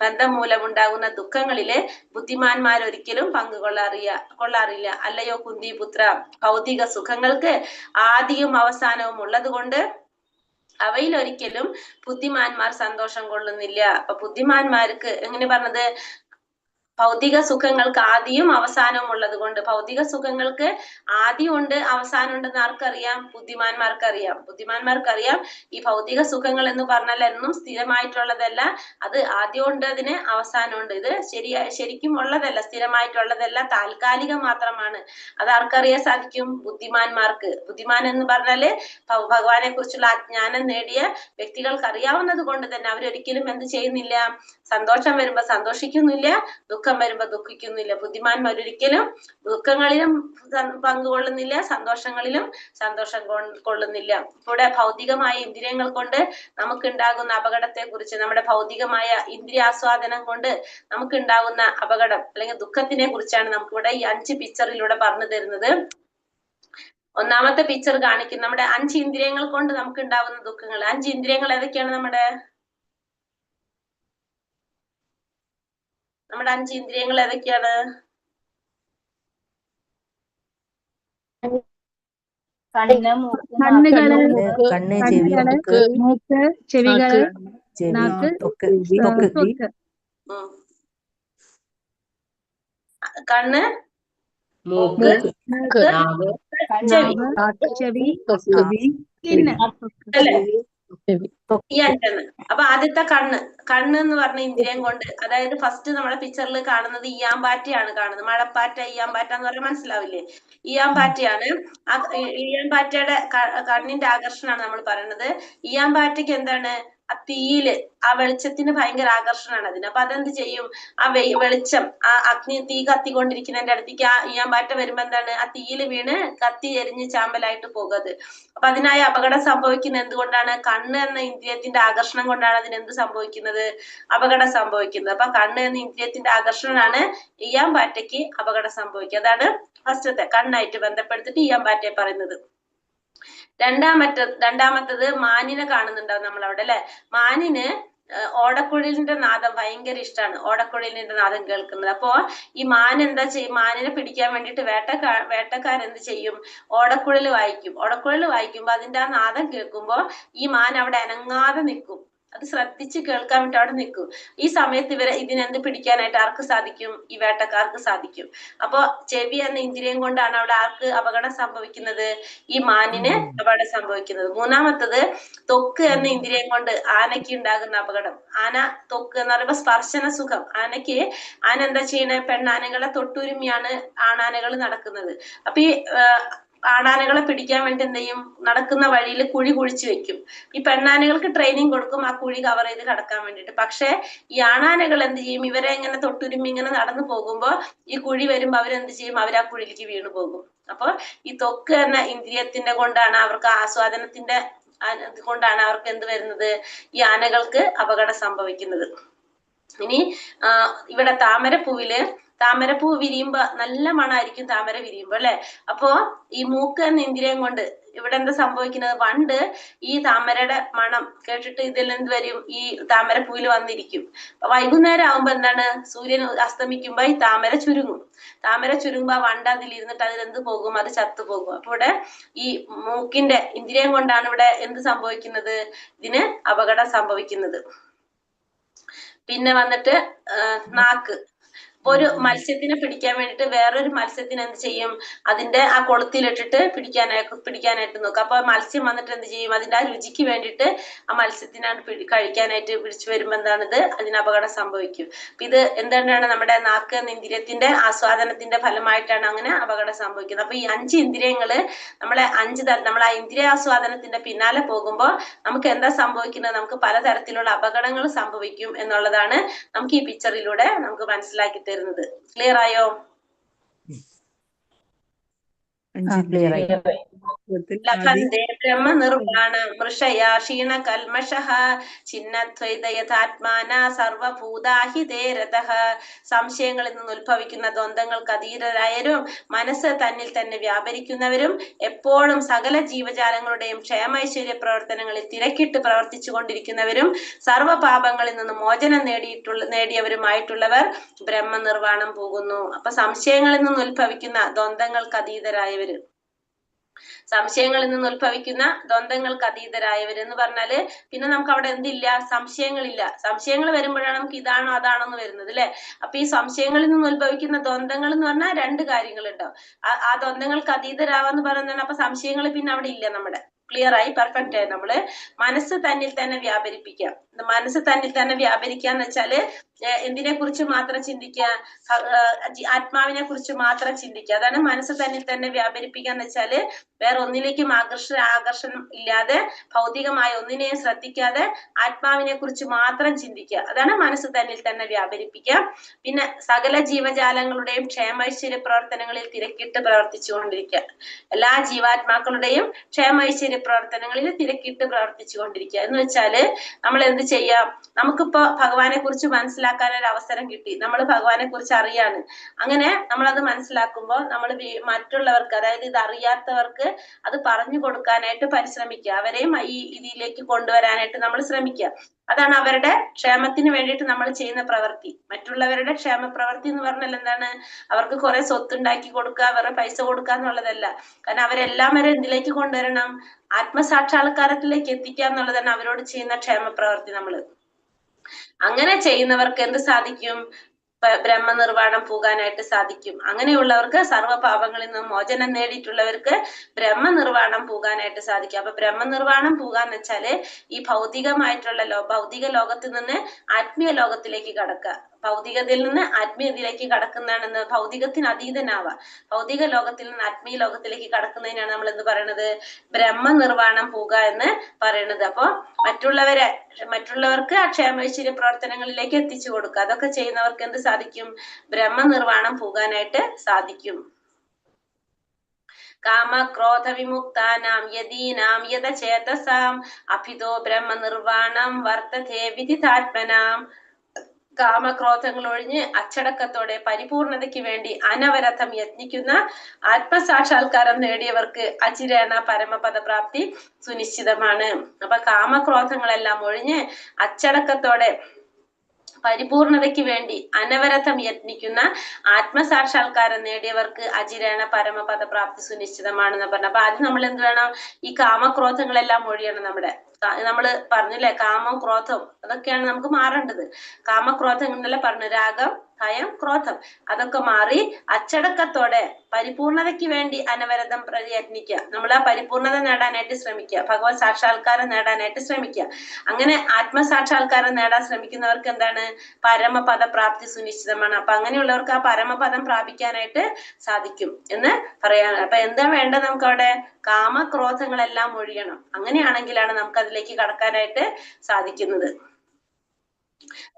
ബന്ധം മൂലമുണ്ടാകുന്ന ദുഃഖങ്ങളില് ബുദ്ധിമാന്മാർ ഒരിക്കലും കൊള്ളാറില്ല. അല്ലയോ കുന്തിപുത്ര, ഭൗതിക സുഖങ്ങൾക്ക് ആദിയും അവസാനവും ഉള്ളത് കൊണ്ട് അവയിൽ ഒരിക്കലും ബുദ്ധിമാന്മാർ സന്തോഷം കൊള്ളുന്നില്ല. അപ്പൊ ബുദ്ധിമാന്മാർക്ക് എങ്ങനെ പറഞ്ഞത്? ഭൗതിക സുഖങ്ങൾക്ക് ആദിയും അവസാനവും ഉള്ളത് കൊണ്ട്. ഭൗതിക സുഖങ്ങൾക്ക് ആദിയുണ്ട് അവസാനമുണ്ടെന്ന് ആർക്കറിയാം? ബുദ്ധിമാന്മാർക്കറിയാം. ഈ ഭൗതിക സുഖങ്ങൾ എന്ന് പറഞ്ഞാൽ എന്നും സ്ഥിരമായിട്ടുള്ളതല്ല, അത് ആദ്യമുണ്ട്, അതിന് അവസാനമുണ്ട്. ഇത് ശരിക്കും ഉള്ളതല്ല, സ്ഥിരമായിട്ടുള്ളതല്ല, താൽക്കാലികം മാത്രമാണ്. അത് ആർക്കറിയാൻ സാധിക്കും? ബുദ്ധിമാന്മാർക്ക്. ബുദ്ധിമാൻ എന്ന് പറഞ്ഞാല് ഭഗവാനെ കുറിച്ചുള്ള അജ്ഞാനം നേടിയ വ്യക്തികൾക്ക് അറിയാവുന്നത് കൊണ്ട് തന്നെ അവരൊരിക്കലും എന്ത് ചെയ്യുന്നില്ല? സന്തോഷം വരുമ്പോ സന്തോഷിക്കുന്നില്ല, ദുഃഖം വരുമ്പോ ദുഃഖിക്കുന്നില്ല. ബുദ്ധിമാന്മാർ ഒരിക്കലും ദുഃഖങ്ങളിലും പങ്കുകൊള്ളുന്നില്ല, സന്തോഷങ്ങളിലും സന്തോഷം കൊള്ളുന്നില്ല. ഇവിടെ ഭൗതികമായ ഇന്ദ്രിയങ്ങൾ കൊണ്ട് നമുക്കുണ്ടാകുന്ന അപകടത്തെ കുറിച്ച്, നമ്മുടെ ഭൗതികമായ ഇന്ദ്രിയാസ്വാദനം കൊണ്ട് നമുക്കുണ്ടാകുന്ന അപകടം അല്ലെങ്കിൽ ദുഃഖത്തിനെ കുറിച്ചാണ് നമുക്കിവിടെ ഈ 5 പിക്ചറിലൂടെ പറഞ്ഞു തരുന്നത്. ഒന്നാമത്തെ പിക്ചർ കാണിക്കും നമ്മുടെ 5 ഇന്ദ്രിയങ്ങൾ കൊണ്ട് നമുക്ക് ഉണ്ടാകുന്ന ദുഃഖങ്ങൾ. 5 ഇന്ദ്രിയങ്ങൾ ഏതൊക്കെയാണ്? നമ്മുടെ 5 ഇന്ദ്രിയങ്ങൾ ഏതൊക്കെയാണ്? കണ്ണുകള്, കണ്ണ്, ചെവി, മൂക്ക്, മൂക്ക്, ചെവികള്, ചെവി, നാക്ക്, ത്വക്ക്, ത്വക്ക്. കണ്ണ്, മൂക്ക്, നാവ്, ചെവി, ചെവി, സ്കിന്ന് അല്ലേ? ഈ 5. അപ്പൊ ആദ്യത്തെ കണ്ണ് എന്ന് പറഞ്ഞ ഇന്ദ്രിയം കൊണ്ട്, അതായത് ഫസ്റ്റ് നമ്മുടെ പിക്ചറിൽ കാണുന്നത് ഈയാമ്പാറ്റയാണ് കാണുന്നത്. മഴപ്പാറ്റ, ഈയാമ്പാറ്റ എന്ന് പറഞ്ഞാൽ മനസ്സിലാവില്ലേ? ഈയാമ്പാറ്റയാണ്. ആ ഈയാമ്പാറ്റയുടെ കണ്ണിന്റെ ആകർഷണമാണ് നമ്മൾ പറയുന്നത്. ഈയാമ്പാറ്റയ്ക്ക് എന്താണ്? ആ തീയില്, ആ വെളിച്ചത്തിന് ഭയങ്കര ആകർഷണമാണ് അതിന്. അപ്പൊ അതെന്ത് ചെയ്യും? ആ വെളിച്ചം, ആ തീ കത്തിക്കൊണ്ടിരിക്കുന്നതിന്റെ അടുത്തേക്ക് ആ ഈയാമ്പാറ്റ വരുമ്പോ എന്താണ്? ആ തീയില് വീണ് കത്തി എരിഞ്ഞ് ചാമ്പലായിട്ട് പോകുന്നത്. അപ്പൊ അതിനായി അപകടം സംഭവിക്കുന്നത് എന്തുകൊണ്ടാണ്? കണ്ണ് എന്ന ഇന്ദ്രിയത്തിന്റെ ആകർഷണം കൊണ്ടാണ് അതിന് എന്ത് സംഭവിക്കുന്നത്? അപകടം സംഭവിക്കുന്നത്. അപ്പൊ കണ്ണ് എന്ന ഇന്ദ്രിയത്തിന്റെ ആകർഷണമാണ് ഈയാമ്പാറ്റയ്ക്ക് അപകടം സംഭവിക്കുക. അതാണ് ഫസ്റ്റത്തെ, കണ്ണായിട്ട് ബന്ധപ്പെടുത്തിട്ട് ഈയാമ്പാറ്റയെ പറയുന്നത്. രണ്ടാമത്തത് മാനിനെ കാണുന്നുണ്ടാവും നമ്മളവിടെ അല്ലെ. മാനിന് ഓടക്കുഴലിന്റെ നാദം ഭയങ്കര ഇഷ്ടമാണ്, ഓടക്കുഴലിന്റെ നാദം കേൾക്കുന്നത്. അപ്പോ ഈ മാൻ എന്താ ചെയ്യും? മാനിനെ പിടിക്കാൻ വേണ്ടിയിട്ട് വേട്ടക്കാരെന്ത് ചെയ്യും? ഓടക്കുഴൽ വായിക്കും. ഓടക്കുഴൽ വായിക്കുമ്പോ അതിന്റെ ആ നാദം കേൾക്കുമ്പോ ഈ മാൻ അവിടെ അനങ്ങാതെ നിൽക്കും. അത് ശ്രദ്ധിച്ച് കേൾക്കാൻ വേണ്ടി അവിടെ നിൽക്കും. ഈ സമയത്ത് ഇതിനെന്ത് പിടിക്കാനായിട്ട് ആർക്ക് സാധിക്കും? ഈ വേട്ടക്കാർക്ക് സാധിക്കും. അപ്പൊ ചെവി എന്ന ഇന്ദ്രിയം കൊണ്ടാണ് അവിടെ ആർക്ക് അപകടം സംഭവിക്കുന്നത്? ഈ മാനിന് അപകടം സംഭവിക്കുന്നത്. മൂന്നാമത്തത് ത്വക്ക് എന്ന ഇന്ദ്രിയം കൊണ്ട് ആനയ്ക്ക് ഉണ്ടാകുന്ന അപകടം. ആന ത്വക്ക് എന്ന് പറയുമ്പോ സ്പർശന സുഖം. ആന എന്താ ചെയ്യണേ? പെണ്ണാനകളെ തൊട്ടുരുമിയാണ് ആണാനകൾ നടക്കുന്നത്. അപ്പൊ ഈ ആണാനകളെ പിടിക്കാൻ വേണ്ടി എന്ത് ചെയ്യും? നടക്കുന്ന വഴിയിൽ കുഴി കുഴിച്ചു വെക്കും. ഈ പെണ്ണാനകൾക്ക് ട്രെയിനിങ് കൊടുക്കും ആ കുഴി കവർ ചെയ്ത് കടക്കാൻ വേണ്ടിയിട്ട്. പക്ഷെ ഈ ആണാനകൾ എന്ത് ചെയ്യും? ഇവരെ ഇങ്ങനെ തൊട്ടുരുമി ഇങ്ങനെ നടന്നു പോകുമ്പോ ഈ കുഴി വരുമ്പോ അവരെന്ത് ചെയ്യും? അവർ ആ കുഴിയിലേക്ക് വീണു പോകും. അപ്പൊ ഈ ത്വക്ക് എന്ന ഇന്ദ്രിയത്തിന്റെ കൊണ്ടാണ് അവർക്ക് ആസ്വാദനത്തിന്റെ കൊണ്ടാണ് അവർക്ക് എന്ത് വരുന്നത്? ഈ ആനകൾക്ക് അപകടം സംഭവിക്കുന്നത്. ഇനി ഇവിടെ താമരപ്പൂ വിരിയുമ്പോ നല്ല മണമായിരിക്കും താമര വിരിയുമ്പോ അല്ലെ. അപ്പോ ഈ മൂക്ക് എന്ന ഇന്ദ്രിയം കൊണ്ട് ഇവിടെ എന്താ സംഭവിക്കുന്നത്? പണ്ട് ഈ താമരയുടെ മണം കേട്ടിട്ട് ഇതിൽ എന്ത് വരും? ഈ താമരപ്പൂവിൽ വന്നിരിക്കും. വൈകുന്നേരം ആവുമ്പോ എന്താണ്? സൂര്യൻ അസ്തമിക്കുമ്പോ ഈ താമര ചുരുങ്ങുമ്പോ ആ വണ്ട് അതിലിരുന്നിട്ട് അതിലെന്ത് പോകും? അത് ചത്തുപോകും. അപ്പൊ ഇവിടെ ഈ മൂക്കിന്റെ ഇന്ദ്രിയം കൊണ്ടാണ് ഇവിടെ എന്ത് സംഭവിക്കുന്നത്? ഇതിന് അപകടം സംഭവിക്കുന്നത്. പിന്നെ വന്നിട്ട് നാക്ക്. ഇപ്പൊ ഒരു മത്സ്യത്തിനെ പിടിക്കാൻ വേണ്ടിട്ട് വേറൊരു മത്സ്യത്തിന് എന്ത് ചെയ്യും? അതിന്റെ ആ കൊളുത്തിലിട്ടിട്ട് പിടിക്കാനായിട്ട് നോക്കും. അപ്പൊ മത്സ്യം വന്നിട്ട് എന്ത് ചെയ്യും? അതിന്റെ ആ രുചിക്ക് വേണ്ടിയിട്ട് ആ മത്സ്യത്തിനാണ് കഴിക്കാനായിട്ട് പിടിച്ചു വരുമ്പോ എന്താണിത്? അതിന് അപകടം സംഭവിക്കും. അപ്പൊ ഇത് എന്തുകൊണ്ടാണ്? നമ്മുടെ നാക്ക് എന്ന ഇന്ദ്രിയത്തിന്റെ ആസ്വാദനത്തിന്റെ ഫലമായിട്ടാണ് അങ്ങനെ അപകടം സംഭവിക്കുന്നത്. അപ്പൊ ഈ 5 ഇന്ദ്രിയങ്ങള് നമ്മളെ നമ്മൾ ആ ഇന്ദ്രിയാസ്വാദനത്തിന്റെ പിന്നാലെ പോകുമ്പോ നമുക്ക് എന്താ സംഭവിക്കുന്നത്? നമുക്ക് പലതരത്തിലുള്ള അപകടങ്ങൾ സംഭവിക്കും എന്നുള്ളതാണ് നമുക്ക് ഈ പിക്ചറിലൂടെ നമുക്ക് മനസ്സിലാക്കി തരുന്നത്. ക്ലിയർ ആയോ? ക്ലിയർ ആയി. ലഭന്തേ ബ്രഹ്മ നിർവാണം മൃഷയാ ക്ഷീണ കൽമഷഃ ചിന്നദ്വൈതയഥാത്മാന സർവഭൂതാഹി രതഃ. സംശയങ്ങളിൽ നിന്ന് ഉത്ഭവിക്കുന്ന ദ്വന്ദ്ങ്ങൾക്ക് അതീതരായവരും മനസ്സ് തന്നിൽ തന്നെ വ്യാപരിക്കുന്നവരും എപ്പോഴും സകല ജീവജാലങ്ങളുടെയും ക്ഷേമൈശ്വര്യ പ്രവർത്തനങ്ങളിൽ തിരക്കിട്ട് പ്രവർത്തിച്ചു കൊണ്ടിരിക്കുന്നവരും സർവ്വപാപങ്ങളിൽ നിന്ന് മോചനം നേടിയവരുമായിട്ടുള്ളവർ ബ്രഹ്മനിർവാണം പോകുന്നു. അപ്പൊ സംശയങ്ങളിൽ നിന്ന് ഉത്ഭവിക്കുന്ന ദ്വന്ദ്ങ്ങൾക്ക് അതീതരായവര്, സംശയങ്ങളിൽ നിന്ന് ഉത്ഭവിക്കുന്ന ദ്വന്ദ്ങ്ങൾക്ക് അതീതരായവർ എന്ന് പറഞ്ഞാല് പിന്നെ നമുക്ക് അവിടെ എന്തില്ല? സംശയങ്ങളില്ല. സംശയങ്ങൾ വരുമ്പോഴാണ് നമുക്ക് ഇതാണോ അതാണോ എന്ന് വരുന്നത് അല്ലെ. അപ്പൊ ഈ സംശയങ്ങളിൽ നിന്ന് ഉത്ഭവിക്കുന്ന ദ്വന്ദ്ങ്ങൾ എന്ന് പറഞ്ഞാൽ 2 കാര്യങ്ങളുണ്ടാവും. ആ ദ്വന്ദ്ങ്ങൾക്ക് അതീതരാവാന്ന് പറയുന്നതാണ്. അപ്പൊ സംശയങ്ങൾ പിന്നെ അവിടെ ഇല്ല. നമ്മുടെ ക്ലിയർ ആയി, പെർഫെക്റ്റ് ആയി. നമ്മള് മനസ്സ് തന്നിൽ തന്നെ വ്യാപരിപ്പിക്കാം. മനസ്സ് തന്നിൽ തന്നെ വ്യാപരിക്കാന്ന് വെച്ചാല് എന്തിനെ കുറിച്ച് മാത്രം ചിന്തിക്കുക? ആത്മാവിനെ കുറിച്ച് മാത്രം ചിന്തിക്കുക. അതാണ് മനസ്സ് തന്നിൽ തന്നെ വ്യാപരിപ്പിക്കാന്ന് വെച്ചാല് വേറെ ഒന്നിലേക്കും ആകർഷണം ഇല്ലാതെ ഭൗതികമായ ഒന്നിനെയും ശ്രദ്ധിക്കാതെ ആത്മാവിനെ കുറിച്ച് മാത്രം ചിന്തിക്കുക. അതാണ് മനസ്സ് തന്നിൽ തന്നെ വ്യാപരിപ്പിക്കുക. പിന്നെ സകല ജീവജാലങ്ങളുടെയും ക്ഷേമൈശ്വര്യ പ്രവർത്തനങ്ങളിൽ തിരക്കിട്ട് പ്രവർത്തിച്ചുകൊണ്ടിരിക്കുക. എല്ലാ ജീവാത്മാക്കളുടെയും ക്ഷേമൈശ്വര്യ പ്രവർത്തനങ്ങളിൽ തിരക്കിട്ട് പ്രവർത്തിച്ചുകൊണ്ടിരിക്കുക എന്ന് വെച്ചാല് നമ്മൾ എന്ത് ചെയ്യാം? നമുക്കിപ്പോ ഭഗവാനെ കുറിച്ച് മനസ്സിലാക്കാൻ ഒരു അവസരം കിട്ടി. നമ്മൾ ഭഗവാനെ കുറിച്ച് അറിയാണ്. അങ്ങനെ നമ്മളത് മനസ്സിലാക്കുമ്പോൾ നമ്മൾ മറ്റുള്ളവർക്ക്, അതായത് ഇത് അറിയാത്തവർക്ക് അത് പറഞ്ഞു കൊടുക്കാനായിട്ട് പരിശ്രമിക്കുക. അവരെയും ഈ ഇതിലേക്ക് കൊണ്ടുവരാനായിട്ട് നമ്മൾ ശ്രമിക്കുക. അതാണ് അവരുടെ ക്ഷേമത്തിന് വേണ്ടിയിട്ട് നമ്മൾ ചെയ്യുന്ന പ്രവൃത്തി. മറ്റുള്ളവരുടെ ക്ഷേമ പ്രവൃത്തി എന്ന് പറഞ്ഞാൽ എന്താണ്? അവർക്ക് കുറെ സ്വത്തുണ്ടാക്കി കൊടുക്കുക, അവരുടെ പൈസ കൊടുക്കുക എന്നുള്ളതല്ല. കാരണം അവരെല്ലാം വരെ എന്തിലേക്ക് കൊണ്ടുവരണം? ആത്മസാക്ഷാത്കാരത്തിലേക്ക് എത്തിക്കുക എന്നുള്ളതാണ് അവരോട് ചെയ്യുന്ന ക്ഷേമ പ്രവൃത്തി. നമ്മള് അങ്ങനെ ചെയ്യുന്നവർക്ക് എന്ത് സാധിക്കും? ബ്രഹ്മനിർവാണം പോകാനായിട്ട് സാധിക്കും. അങ്ങനെയുള്ളവർക്ക് സർവ്വപാപങ്ങളിൽ നിന്നും മോചനം നേടിയിട്ടുള്ളവർക്ക് ബ്രഹ്മനിർവാണം പോകാനായിട്ട് സാധിക്കും. അപ്പൊ ബ്രഹ്മനിർവാണം പോകാന്ന് വെച്ചാല് ഈ ഭൗതിക ലോകത്തിൽ നിന്ന് ആത്മീയ ലോകത്തിലേക്ക് കടക്കുക. ഭൗതികതയിൽ നിന്ന് ആത്മീയതയിലേക്ക് കടക്കുന്നതാണെന്ന്, ഭൗതികത്തിന് അതീതനാവുക. ഭൗതിക ലോകത്തിൽ നിന്ന് ആത്മീയ ലോകത്തിലേക്ക് കടക്കുന്നതിനാണ് നമ്മൾ എന്ത് പറയണത്? ബ്രഹ്മനിർവാണം പോകുക എന്ന് പറയുന്നത്. അപ്പൊ മറ്റുള്ളവർക്ക് ആ ക്ഷേമൈശ്വര്യ പ്രവർത്തനങ്ങളിലേക്ക് എത്തിച്ചു കൊടുക്കുക. അതൊക്കെ ചെയ്യുന്നവർക്ക് എന്ത് സാധിക്കും? ബ്രഹ്മനിർവാണം പോകാനായിട്ട് സാധിക്കും. കാമക്രോധ വിമുക്താനാം യദീനാം യതചേതസാം അഭിതോ ബ്രഹ്മനിർവാണം വർത്തതേ വിദിതാത്മനാം. കാമക്രോധങ്ങൾ ഒഴിഞ്ഞ് അച്ചടക്കത്തോടെ പരിപൂർണതയ്ക്ക് വേണ്ടി അനവരതം യത്നിക്കുന്ന ആത്മസാക്ഷാത്കാരം നേടിയവർക്ക് അചിരേണ പരമപദപ്രാപ്തി സുനിശ്ചിതമാണ്. അപ്പൊ കാമക്രോധങ്ങളെല്ലാം ഒഴിഞ്ഞ് അച്ചടക്കത്തോടെ പരിപൂർണതയ്ക്ക് വേണ്ടി അനവരതം യത്നിക്കുന്ന ആത്മസാക്ഷാത്കാരം നേടിയവർക്ക് അചിരേണ പരമപദപ്രാപ്തി സുനിശ്ചിതമാണെന്ന് പറഞ്ഞു. അപ്പൊ ആദ്യം നമ്മൾ എന്ത് വേണം? ഈ കാമക്രോധങ്ങളെല്ലാം ഒഴിയണം. നമ്മുടെ നമ്മള് പറഞ്ഞില്ലേ കാമം ക്രോധം അതൊക്കെയാണ് നമുക്ക് മാറേണ്ടത്. കാമക്രോധം എന്നല്ല പറഞ്ഞു, രാഗം ഭയം ക്രോധം അതൊക്കെ മാറി അച്ചടക്കത്തോടെ പരിപൂർണതയ്ക്ക് വേണ്ടി അനവരതം പ്രയത്നിക്കുക. നമ്മൾ ആ പരിപൂർണത നേടാനായിട്ട് ശ്രമിക്കുക, ഭഗവത് സാക്ഷാത്കാരം നേടാനായിട്ട് ശ്രമിക്കുക. അങ്ങനെ ആത്മസാക്ഷാത്കാരം നേടാൻ ശ്രമിക്കുന്നവർക്ക് എന്താണ്, പരമപദ പ്രാപ്തി സുനിശ്ചിതമാണ്. അപ്പൊ അങ്ങനെയുള്ളവർക്ക് ആ പരമപദം പ്രാപിക്കാനായിട്ട് സാധിക്കും എന്ന് പറയാണ്. അപ്പൊ എന്താ വേണ്ടത് നമുക്ക് അവിടെ? കാമക്രോധങ്ങളെല്ലാം ഒഴിയണം. അങ്ങനെയാണെങ്കിലാണ് നമുക്ക് അതിലേക്ക് കടക്കാനായിട്ട് സാധിക്കുന്നത്.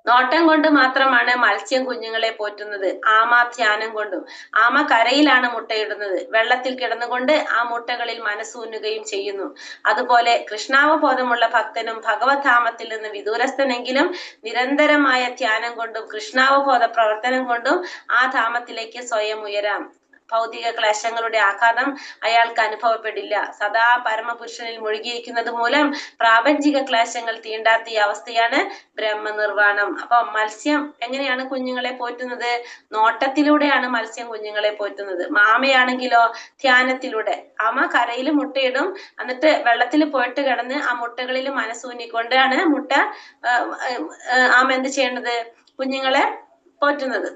നോട്ടം കൊണ്ട് മാത്രമാണ് മത്സ്യം കുഞ്ഞുങ്ങളെ പോറ്റുന്നത്, ആമാധ്യാനം കൊണ്ടും. ആമ കരയിലാണ് മുട്ടയിടുന്നത്, വെള്ളത്തിൽ കിടന്നുകൊണ്ട് ആ മുട്ടകളിൽ മനസ്സൂന്നുകയും ചെയ്യുന്നു. അതുപോലെ കൃഷ്ണാവബോധമുള്ള ഭക്തനും ഭഗവത്ധാമത്തിൽ നിന്ന് വിദൂരസ്ഥനെങ്കിലും നിരന്തരമായ ധ്യാനം കൊണ്ടും കൃഷ്ണാവബോധ പ്രവർത്തനം കൊണ്ടും ആ ധാമത്തിലേക്ക് സ്വയം ഉയരാം. ഭൗതിക ക്ലേശങ്ങളുടെ ആഘാതം അയാൾക്ക് അനുഭവപ്പെടില്ല. സദാ പരമപുരുഷനിൽ മുഴുകിയിരിക്കുന്നത് മൂലം പ്രാപഞ്ചിക ക്ലേശങ്ങൾ തീണ്ടാത്ത ഈ അവസ്ഥയാണ് ബ്രഹ്മനിർവാണം. അപ്പൊ മത്സ്യം എങ്ങനെയാണ് കുഞ്ഞുങ്ങളെ പോറ്റുന്നത്? നോട്ടത്തിലൂടെയാണ് മത്സ്യം കുഞ്ഞുങ്ങളെ പോറ്റുന്നത്. ആമയാണെങ്കിലോ ധ്യാനത്തിലൂടെ. ആമ കരയിൽ മുട്ടയിടും, എന്നിട്ട് വെള്ളത്തിൽ പോയിട്ട് കിടന്ന് ആ മുട്ടകളിൽ മനസ്സൂന്നിക്കൊണ്ടാണ് ആമ എന്ത് ചെയ്യേണ്ടത്? കുഞ്ഞുങ്ങളെ പോറ്റുന്നത്.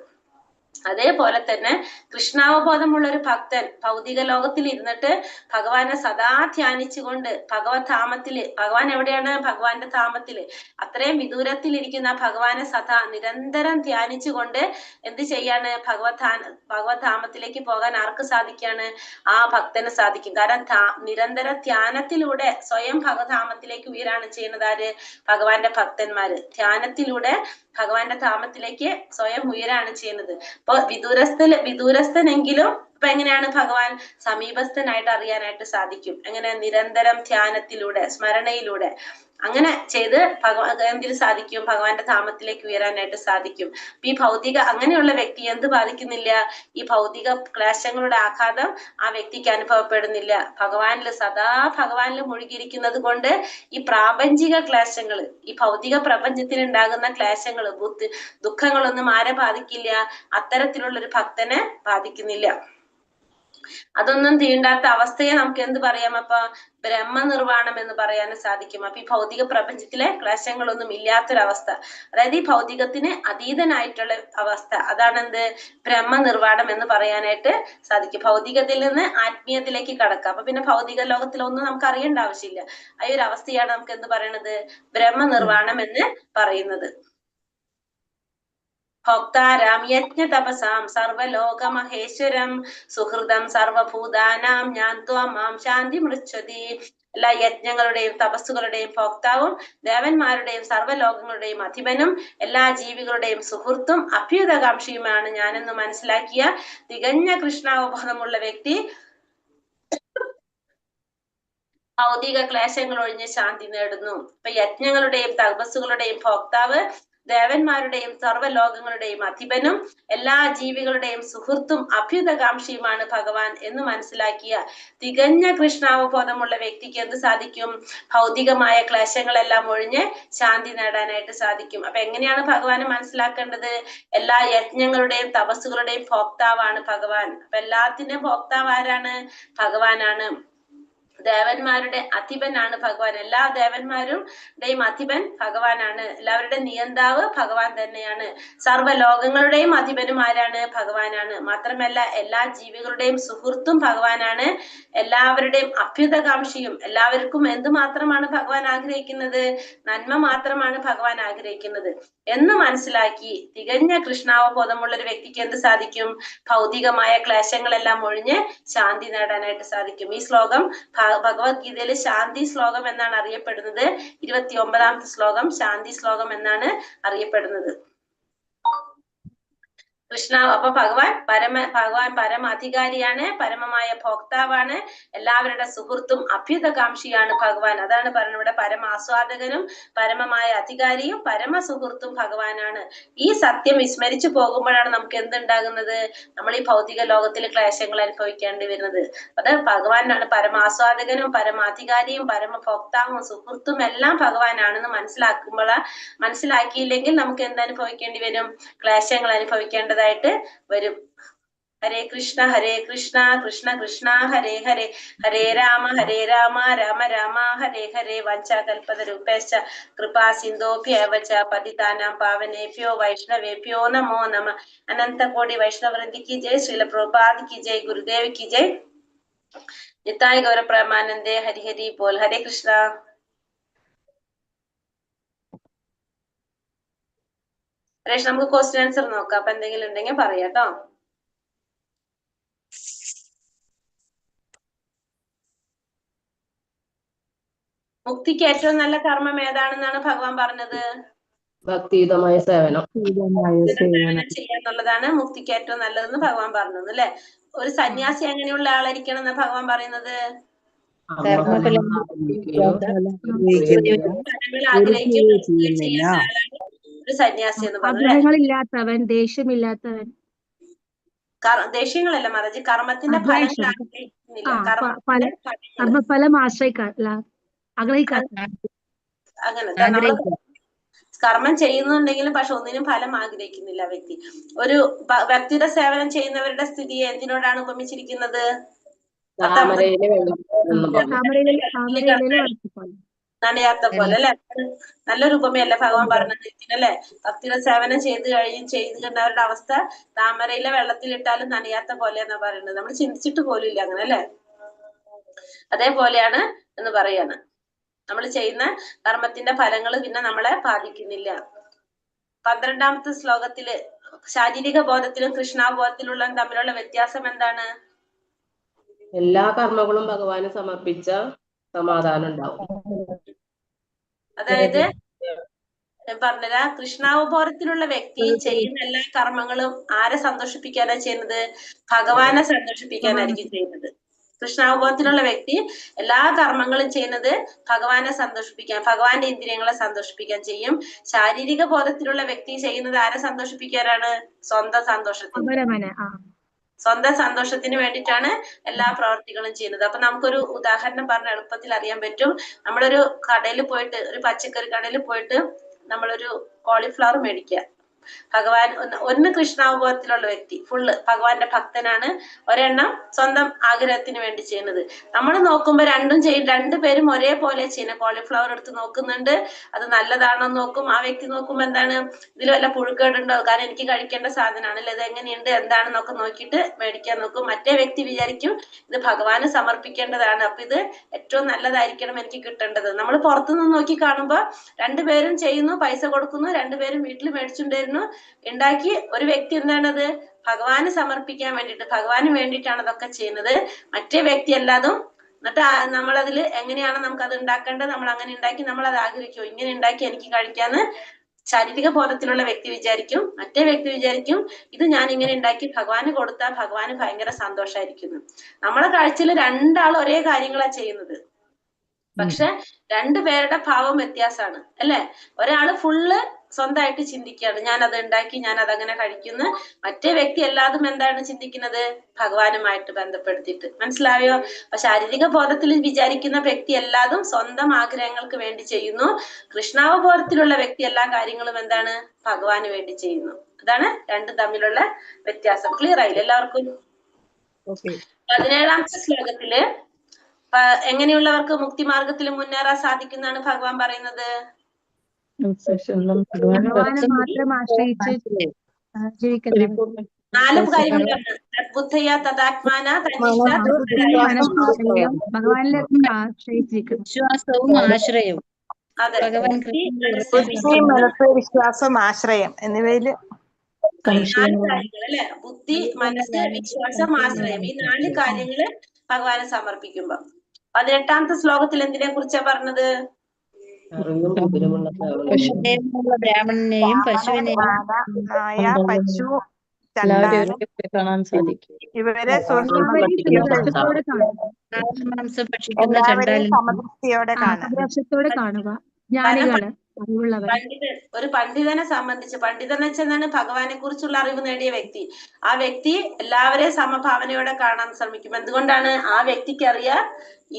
അതേപോലെ തന്നെ കൃഷ്ണാവബോധമുള്ള ഒരു ഭക്തൻ ഭൗതിക ലോകത്തിൽ ഇരുന്നിട്ട് ഭഗവാനെ സദാ ധ്യാനിച്ചുകൊണ്ട് ഭഗവത് ധാമത്തില്, ഭഗവാൻ എവിടെയാണ്? ഭഗവാന്റെ ധാമത്തില്, അത്രയും വിദൂരത്തിലിരിക്കുന്ന ഭഗവാനെ സദാ നിരന്തരം ധ്യാനിച്ചുകൊണ്ട് എന്ത് ചെയ്യാണ്? ഭഗവത് ധാമത്തിലേക്ക് പോകാൻ ആർക്ക് സാധിക്കാണ്? ആ ഭക്തന് സാധിക്കും. കാരണം നിരന്തര ധ്യാനത്തിലൂടെ സ്വയം ഭഗവത്ധാമത്തിലേക്ക് ഉയരാണ് ചെയ്യുന്നത്. ആര്? ഭഗവാന്റെ ഭക്തന്മാര് ധ്യാനത്തിലൂടെ ഭഗവാന്റെ ധാമത്തിലേക്ക് സ്വയം ഉയരാണ് ചെയ്യുന്നത്. അപ്പൊ വിദൂരസ്ഥനെങ്കിലും ഇപ്പൊ എങ്ങനെയാണ് ഭഗവാൻ സമീപസ്ഥനായിട്ട് അറിയാനായിട്ട് സാധിക്കും? എങ്ങനെ? നിരന്തരം ധ്യാനത്തിലൂടെ, സ്മരണയിലൂടെ. അങ്ങനെ ചെയ്ത് എന്തിനു സാധിക്കും? ഭഗവാന്റെ ധാമത്തിലേക്ക് ഉയരാനായിട്ട് സാധിക്കും. ഈ ഭൗതിക അങ്ങനെയുള്ള വ്യക്തി എന്ത് ബാധിക്കുന്നില്ല? ഈ ഭൗതിക ക്ലേശങ്ങളുടെ ആഘാതം ആ വ്യക്തിക്ക് അനുഭവപ്പെടുന്നില്ല. സദാ ഭഗവാനിൽ മുഴുകിയിരിക്കുന്നത് കൊണ്ട് ഈ പ്രാപഞ്ചിക ക്ലേശങ്ങള്, ഈ ഭൗതിക പ്രപഞ്ചത്തിൽ ഉണ്ടാകുന്ന ക്ലേശങ്ങള്, ദുഃഖങ്ങളൊന്നും ആരെ ബാധിക്കില്ല? അത്തരത്തിലുള്ളൊരു ഭക്തനെ ബാധിക്കുന്നില്ല. അതൊന്നും തീണ്ടാത്ത അവസ്ഥയെ നമുക്ക് എന്ത് പറയാം? അപ്പൊ ബ്രഹ്മനിർവാണം എന്ന് പറയാനും സാധിക്കും. അപ്പൊ ഈ ഭൗതിക പ്രപഞ്ചത്തിലെ ക്ലേശങ്ങളൊന്നും ഇല്ലാത്തൊരവസ്ഥ, അതായത് ഈ ഭൗതികത്തിന് അതീതനായിട്ടുള്ള അവസ്ഥ, അതാണ് എന്ത്? ബ്രഹ്മനിർവാണം എന്ന് പറയാനായിട്ട് സാധിക്കും. ഭൗതികത്തിൽ നിന്ന് ആത്മീയത്തിലേക്ക് കടക്കാം. അപ്പൊ പിന്നെ ഭൗതിക ലോകത്തിലൊന്നും നമുക്ക് അറിയേണ്ട ആവശ്യമില്ല. ആ ഒരു അവസ്ഥയാണ് നമുക്ക് എന്ത് പറയണത്? ബ്രഹ്മനിർവാണം എന്ന് പറയുന്നത്. ഭോക്താരാം യജ്ഞ തപസാം സർവലോക മഹേശ്വരം സുഹൃതം സർവഭൂതാനാം ജ്ഞാത്വാ മാം ശാന്തി മൃച്ഛതി. എല്ലാ യജ്ഞങ്ങളുടെയും തപസ്സുകളുടെയും ഭോക്താവും ദേവന്മാരുടെയും സർവ്വലോകങ്ങളുടെയും അധിപനും എല്ലാ ജീവികളുടെയും സുഹൃത്തും അഭ്യുതകാംക്ഷിയുമാണ് ഞാനെന്ന് മനസ്സിലാക്കിയ തികഞ്ഞ കൃഷ്ണാവബോധമുള്ള വ്യക്തി ഭൗതിക ക്ലേശങ്ങൾ ഒഴിഞ്ഞ് ശാന്തി നേടുന്നു. ഇപ്പൊ യജ്ഞങ്ങളുടെയും തപസ്സുകളുടെയും ഭോക്താവ് ദേവന്മാരുടെയും സർവ്വലോകങ്ങളുടെയും അധിപനും എല്ലാ ജീവികളുടെയും സുഹൃത്തും അഭ്യുതകാംക്ഷിയുമാണ് ഭഗവാൻ എന്ന് മനസ്സിലാക്കിയ തികഞ്ഞ കൃഷ്ണാവബോധമുള്ള വ്യക്തിക്ക് എന്ത് സാധിക്കും? ഭൗതികമായ ക്ലേശങ്ങളെല്ലാം ഒഴിഞ്ഞ് ശാന്തി നേടാനായിട്ട് സാധിക്കും. അപ്പൊ എങ്ങനെയാണ് ഭഗവാനെ മനസ്സിലാക്കേണ്ടത്? എല്ലാ യജ്ഞങ്ങളുടെയും തപസ്സുകളുടെയും ഭോക്താവാണ് ഭഗവാൻ. അപ്പൊ എല്ലാത്തിന്റെയും ഭോക്താവ് ആരാണ്? ഭഗവാനാണ്. ദേവന്മാരുടെ അധിപനാണ് ഭഗവാൻ. എല്ലാ ദേവന്മാരുടെയും അധിപൻ ഭഗവാനാണ്. എല്ലാവരുടെ നിയന്താവ് ഭഗവാൻ തന്നെയാണ്. സർവ്വലോകങ്ങളുടെയും അധിപനും ആരാണ്? ഭഗവാനാണ്. മാത്രമല്ല എല്ലാ ജീവികളുടെയും സുഹൃത്തും ഭഗവാനാണ്. എല്ലാവരുടെയും അഭ്യുതകാംക്ഷിയും. എല്ലാവർക്കും എന്ത് മാത്രമാണ് ഭഗവാൻ ആഗ്രഹിക്കുന്നത്? നന്മ മാത്രമാണ് ഭഗവാൻ ആഗ്രഹിക്കുന്നത് എന്ന് മനസ്സിലാക്കി തികഞ്ഞ കൃഷ്ണാവബോധമുള്ള ഒരു വ്യക്തിക്ക് എന്ത് സാധിക്കും? ഭൗതികമായ ക്ലേശങ്ങളെല്ലാം ഒഴിഞ്ഞ് ശാന്തി നേടാനായിട്ട് സാധിക്കും. ഈ ശ്ലോകം ഭഗവത്ഗീതയില് ശാന്തി ശ്ലോകം എന്നാണ് അറിയപ്പെടുന്നത്. 29ാമത്തെ ശ്ലോകം ശാന്തി ശ്ലോകം എന്നാണ് അറിയപ്പെടുന്നത്. അപ്പൊ ഭഗവാൻ പരമാധികാരിയാണ്, പരമമായ ഭോക്താവാണ്, എല്ലാവരുടെ സുഹൃത്തും അഭ്യുതകാംക്ഷിയാണ് ഭഗവാൻ. അതാണ് പറയുന്നത് ഇവിടെ പരമാസ്വാദകനും പരമമായ അധികാരിയും പരമ സുഹൃത്തും ഭഗവാനാണ്. ഈ സത്യം വിസ്മരിച്ചു പോകുമ്പോഴാണ് നമുക്ക് എന്തുണ്ടാകുന്നത്? നമ്മൾ ഈ ഭൗതിക ലോകത്തിൽ ക്ലേശങ്ങൾ അനുഭവിക്കേണ്ടി വരുന്നത്. അത് ഭഗവാനാണ്. പരമാസ്വാദകനും പരമാധികാരിയും പരമഭോക്താവും സുഹൃത്തും എല്ലാം ഭഗവാനാണെന്ന് മനസ്സിലാക്കിയില്ലെങ്കിൽ നമുക്ക് എന്തനുഭവിക്കേണ്ടി വരും? ക്ലേശങ്ങൾ അനുഭവിക്കേണ്ടതായിട്ട് വരും. ഹരേ കൃഷ്ണ കൃഷ്ണ കൃഷ്ണ ഹരേ ഹരേ, ഹരേ രാമ രാമ രാമ ഹരേ ഹരേ. വഞ്ചാകൽപതരൂപേശ്ച കൃപാ സിന്ധോഭ്യവ ച പതിതാനാം പാവനേഭ്യോ വൈഷ്ണവേഭ്യോ നമോ നമ. അനന്ത കോടി വൈഷ്ണവൃന്ദി की जय, श्रील प्रभुपाद की जय, गुरुदेव की जय, निताय गौर प्रेमानंदे. हरि हरि बोल. हरे कृष्ण. ഹരേഷ്, നമുക്ക് ക്വസ്റ്റ്യൻ ആൻസർ നോക്കാം. അപ്പൊ എന്തെങ്കിലും ഉണ്ടെങ്കിൽ പറയാട്ടോ. മുക്തിക്ക് ഏറ്റവും നല്ല കർമ്മം ഏതാണെന്നാണ് ഭഗവാൻ പറഞ്ഞത്? ഭക്തിയുതമായ സേവനം. സേവനം ചെയ്യാന്നുള്ളതാണ് മുക്തിക്ക് ഏറ്റവും നല്ലതെന്ന് ഭഗവാൻ പറഞ്ഞത് അല്ലെ. ഒരു സന്യാസി എങ്ങനെയുള്ള ആളായിരിക്കണം എന്നാ ഭഗവാൻ പറയുന്നത്? ഫലങ്ങൾ ആഗ്രഹിക്കുകയോ ചെയ്യാത്ത ആളാണ് ഒരു സന്യാസി എന്ന് പറഞ്ഞത്. ആഗ്രഹങ്ങളില്ലാത്തവൻ, ദേഷ്യമില്ലാത്തവൻ. ദേഷ്യങ്ങളല്ല മറജി, കർമ്മത്തിന്റെ ഫലങ്ങൾ ആഗ്രഹിക്കുന്നില്ല. കർമ്മഫലം ആഗ്രഹിക്കാത്ത അങ്ങനെ നമ്മള് കർമ്മം ചെയ്യുന്നുണ്ടെങ്കിലും പക്ഷെ ഒന്നിനും ഫലം ആഗ്രഹിക്കുന്നില്ല വ്യക്തി. ഒരു വ്യക്തിയുടെ സേവനം ചെയ്യുന്നവരുടെ സ്ഥിതിയെ എന്തിനോടാണ് ഉപമിച്ചിരിക്കുന്നത്? നനയാത്ത പോലെ അല്ലെ. നല്ലൊരു ഉപമയല്ലേ ഭഗവാൻ പറഞ്ഞത് അല്ലെ. ഭക്തിയുടെ സേവനം ചെയ്തുകണ്ടവരുടെ അവസ്ഥ താമരയിലെ വെള്ളത്തിലിട്ടാലും നനയാത്ത പോലെ എന്നാ പറയുന്നത്. നമ്മൾ ചിന്തിച്ചിട്ട് പോലും ഇല്ല അങ്ങനെ അല്ലെ. അതേപോലെയാണ് എന്ന് പറയാണ്. നമ്മൾ ചെയ്യുന്ന കർമ്മത്തിന്റെ ഫലങ്ങൾ പിന്നെ നമ്മളെ ബാധിക്കുന്നില്ല. 12ാമത്തെ ശ്ലോകത്തില് ശാരീരിക ബോധത്തിലും കൃഷ്ണാബോധത്തിലുള്ള തമ്മിലുള്ള വ്യത്യാസം എന്താണ്? എല്ലാ കർമ്മങ്ങളും ഭഗവാന് സമർപ്പിച്ച സമാധാനം ഉണ്ടാവും. അതായത് പറഞ്ഞുതരാ, കൃഷ്ണാവബോധത്തിലുള്ള വ്യക്തി ചെയ്യുന്ന എല്ലാ കർമ്മങ്ങളും ആരെ സന്തോഷിപ്പിക്കാനാ ചെയ്യുന്നത്? ഭഗവാനെ സന്തോഷിപ്പിക്കാനായിരിക്കും ചെയ്യുന്നത്. കൃഷ്ണാവബോധത്തിലുള്ള വ്യക്തി എല്ലാ കർമ്മങ്ങളും ചെയ്യുന്നത് ഭഗവാനെ സന്തോഷിപ്പിക്കാൻ, ഭഗവാന്റെ ഇന്ദ്രിയങ്ങളെ സന്തോഷിപ്പിക്കാൻ ചെയ്യും. ശാരീരിക ബോധത്തിലുള്ള വ്യക്തി ചെയ്യുന്നത് ആരെ സന്തോഷിപ്പിക്കാനാണ്? സ്വന്തം സന്തോഷത്തിന് വേണ്ടിയിട്ടാണ് എല്ലാ പ്രവർത്തികളും ചെയ്യുന്നത്. അപ്പൊ നമുക്കൊരു ഉദാഹരണം പറഞ്ഞ എളുപ്പത്തിൽ അറിയാൻ പറ്റും. നമ്മളൊരു കടയിൽ പോയിട്ട്, ഒരു പച്ചക്കറി കടയിൽ പോയിട്ട് നമ്മളൊരു കോളിഫ്ലവർ മേടിക്കുക. ഭഗവാൻ ഒന്ന് കൃഷ്ണാവബോധത്തിലുള്ള വ്യക്തി ഫുള്ള് ഭഗവാന്റെ ഭക്തനാണ്, ഒരെണ്ണം സ്വന്തം ആഗ്രഹത്തിന് വേണ്ടി ചെയ്യുന്നത്. നമ്മൾ നോക്കുമ്പോ രണ്ടുപേരും ഒരേപോലെ ചെയ്യുന്ന കോളിഫ്ലവർ എടുത്ത് നോക്കുന്നുണ്ട്, അത് നല്ലതാണോ നോക്കും. ആ വ്യക്തി നോക്കുമ്പോ എന്താണ്, ഇതിൽ വല്ല പുഴുക്കേടുണ്ടോ, കാരണം എനിക്ക് കഴിക്കേണ്ട സാധനമാണ് അല്ലെ, ഇത് എങ്ങനെയുണ്ട് എന്താണെന്നൊക്കെ നോക്കിയിട്ട് മേടിക്കാൻ നോക്കും. മറ്റേ വ്യക്തി വിചാരിക്കും ഇത് ഭഗവാന് സമർപ്പിക്കേണ്ടതാണ്, അപ്പൊ ഇത് ഏറ്റവും നല്ലതായിരിക്കണം എനിക്ക് കിട്ടേണ്ടത്. നമ്മൾ പുറത്തുനിന്ന് നോക്കി കാണുമ്പോ രണ്ടുപേരും ചെയ്യുന്നു, പൈസ കൊടുക്കുന്നു, രണ്ടുപേരും വീട്ടിൽ മേടിച്ചുകൊണ്ടിരുന്നു ഉണ്ടാക്കി. ഒരു വ്യക്തി എന്താണത് ഭഗവാന് സമർപ്പിക്കാൻ വേണ്ടിയിട്ട്, ഭഗവാന് വേണ്ടിയിട്ടാണ് അതൊക്കെ ചെയ്യുന്നത്. മറ്റേ വ്യക്തി അല്ലാതും എന്നിട്ട് നമ്മളതില് എങ്ങനെയാണ് നമുക്ക് അത് ഉണ്ടാക്കേണ്ടത്, നമ്മൾ അങ്ങനെ ഉണ്ടാക്കി നമ്മൾ അത് ആഗ്രഹിക്കും, ഇങ്ങനെ ഉണ്ടാക്കി എനിക്ക് കഴിക്കാന്ന് ശാരീരിക ബോധത്തിലുള്ള വ്യക്തി വിചാരിക്കും. മറ്റേ വ്യക്തി വിചാരിക്കും ഇത് ഞാൻ ഇങ്ങനെ ഉണ്ടാക്കി ഭഗവാന് കൊടുത്താൽ ഭഗവാന് ഭയങ്കര സന്തോഷമായിരിക്കുന്നു. നമ്മളെ കാഴ്ചയിൽ രണ്ടാളും ഒരേ കാര്യങ്ങളാ ചെയ്യുന്നത്, പക്ഷെ രണ്ടുപേരുടെ ഭാവം വ്യത്യാസമാണ് അല്ലെ. ഒരാള് ഫുള്ള് സ്വന്തമായിട്ട് ചിന്തിക്കുകയാണ്, ഞാൻ അത് ഉണ്ടാക്കി ഞാൻ അതങ്ങനെ കഴിക്കുന്നു. മറ്റേ വ്യക്തി എല്ലാതും എന്താണ് ചിന്തിക്കുന്നത്? ഭഗവാനുമായിട്ട് ബന്ധപ്പെടുത്തിയിട്ട്. മനസ്സിലായോ? അപ്പൊ ശാരീരിക ബോധത്തിൽ വിചാരിക്കുന്ന വ്യക്തി എല്ലാതും സ്വന്തം ആഗ്രഹങ്ങൾക്ക് വേണ്ടി ചെയ്യുന്നു. കൃഷ്ണാവബോധത്തിലുള്ള വ്യക്തി എല്ലാ കാര്യങ്ങളും എന്താണ്? ഭഗവാന് വേണ്ടി ചെയ്യുന്നു. അതാണ് രണ്ടും തമ്മിലുള്ള വ്യത്യാസം. ക്ലിയർ ആയില്ലേ എല്ലാവർക്കും? 17ാമത്തെ ശ്ലോകത്തില് എങ്ങനെയുള്ളവർക്ക് മുക്തിമാർഗത്തിൽ മുന്നേറാൻ സാധിക്കുന്നതാണ് ഭഗവാൻ പറയുന്നത്? ഭഗവാനെ മാത്രം ആശ്രയിച്ച് ജീവിക്കുന്നവർ. 4 കാര്യങ്ങളാണ്. തദ്ബുദ്ധയ തദാത്മാന തന്നിഷ്ഠ ഭഗവാനിലെ ആശ്രയിച്ചിരിക്കുന്നു. വിശ്വാസവും ആശ്രയവും. അതെ, മനസ്സ്, വിശ്വാസം, ആശ്രയം എന്നിവയില് 4 കാര്യങ്ങൾ അല്ലെ. ബുദ്ധി, മനസ്സ്, വിശ്വാസം, ആശ്രയം. ഈ 4 കാര്യങ്ങള് ഭഗവാനെ സമർപ്പിക്കുമ്പോ. 18ാമത്തെ ശ്ലോകത്തിൽ എന്തിനെ കുറിച്ചാ പറഞ്ഞത്? ബ്രാഹ്മണനെയും പശുവിനെയും പശു, ചണ്ടാലൻ കാണാൻ സാധിക്കും. ഇവരെ മാംസം ഭക്ഷിക്കുന്ന സമദൃഷ്ടിയോടെ കാണുക. ജ്ഞാനികള്, ഒരു പണ്ഡിതനെ സംബന്ധിച്ച്, പണ്ഡിതൻ വെച്ചെന്നാണ് ഭഗവാനെ കുറിച്ചുള്ള അറിവ് നേടിയ വ്യക്തി. ആ വ്യക്തി എല്ലാവരെയും സമഭാവനയോടെ കാണാൻ ശ്രമിക്കും. എന്തുകൊണ്ടാണ്? ആ വ്യക്തിക്ക് അറിയാം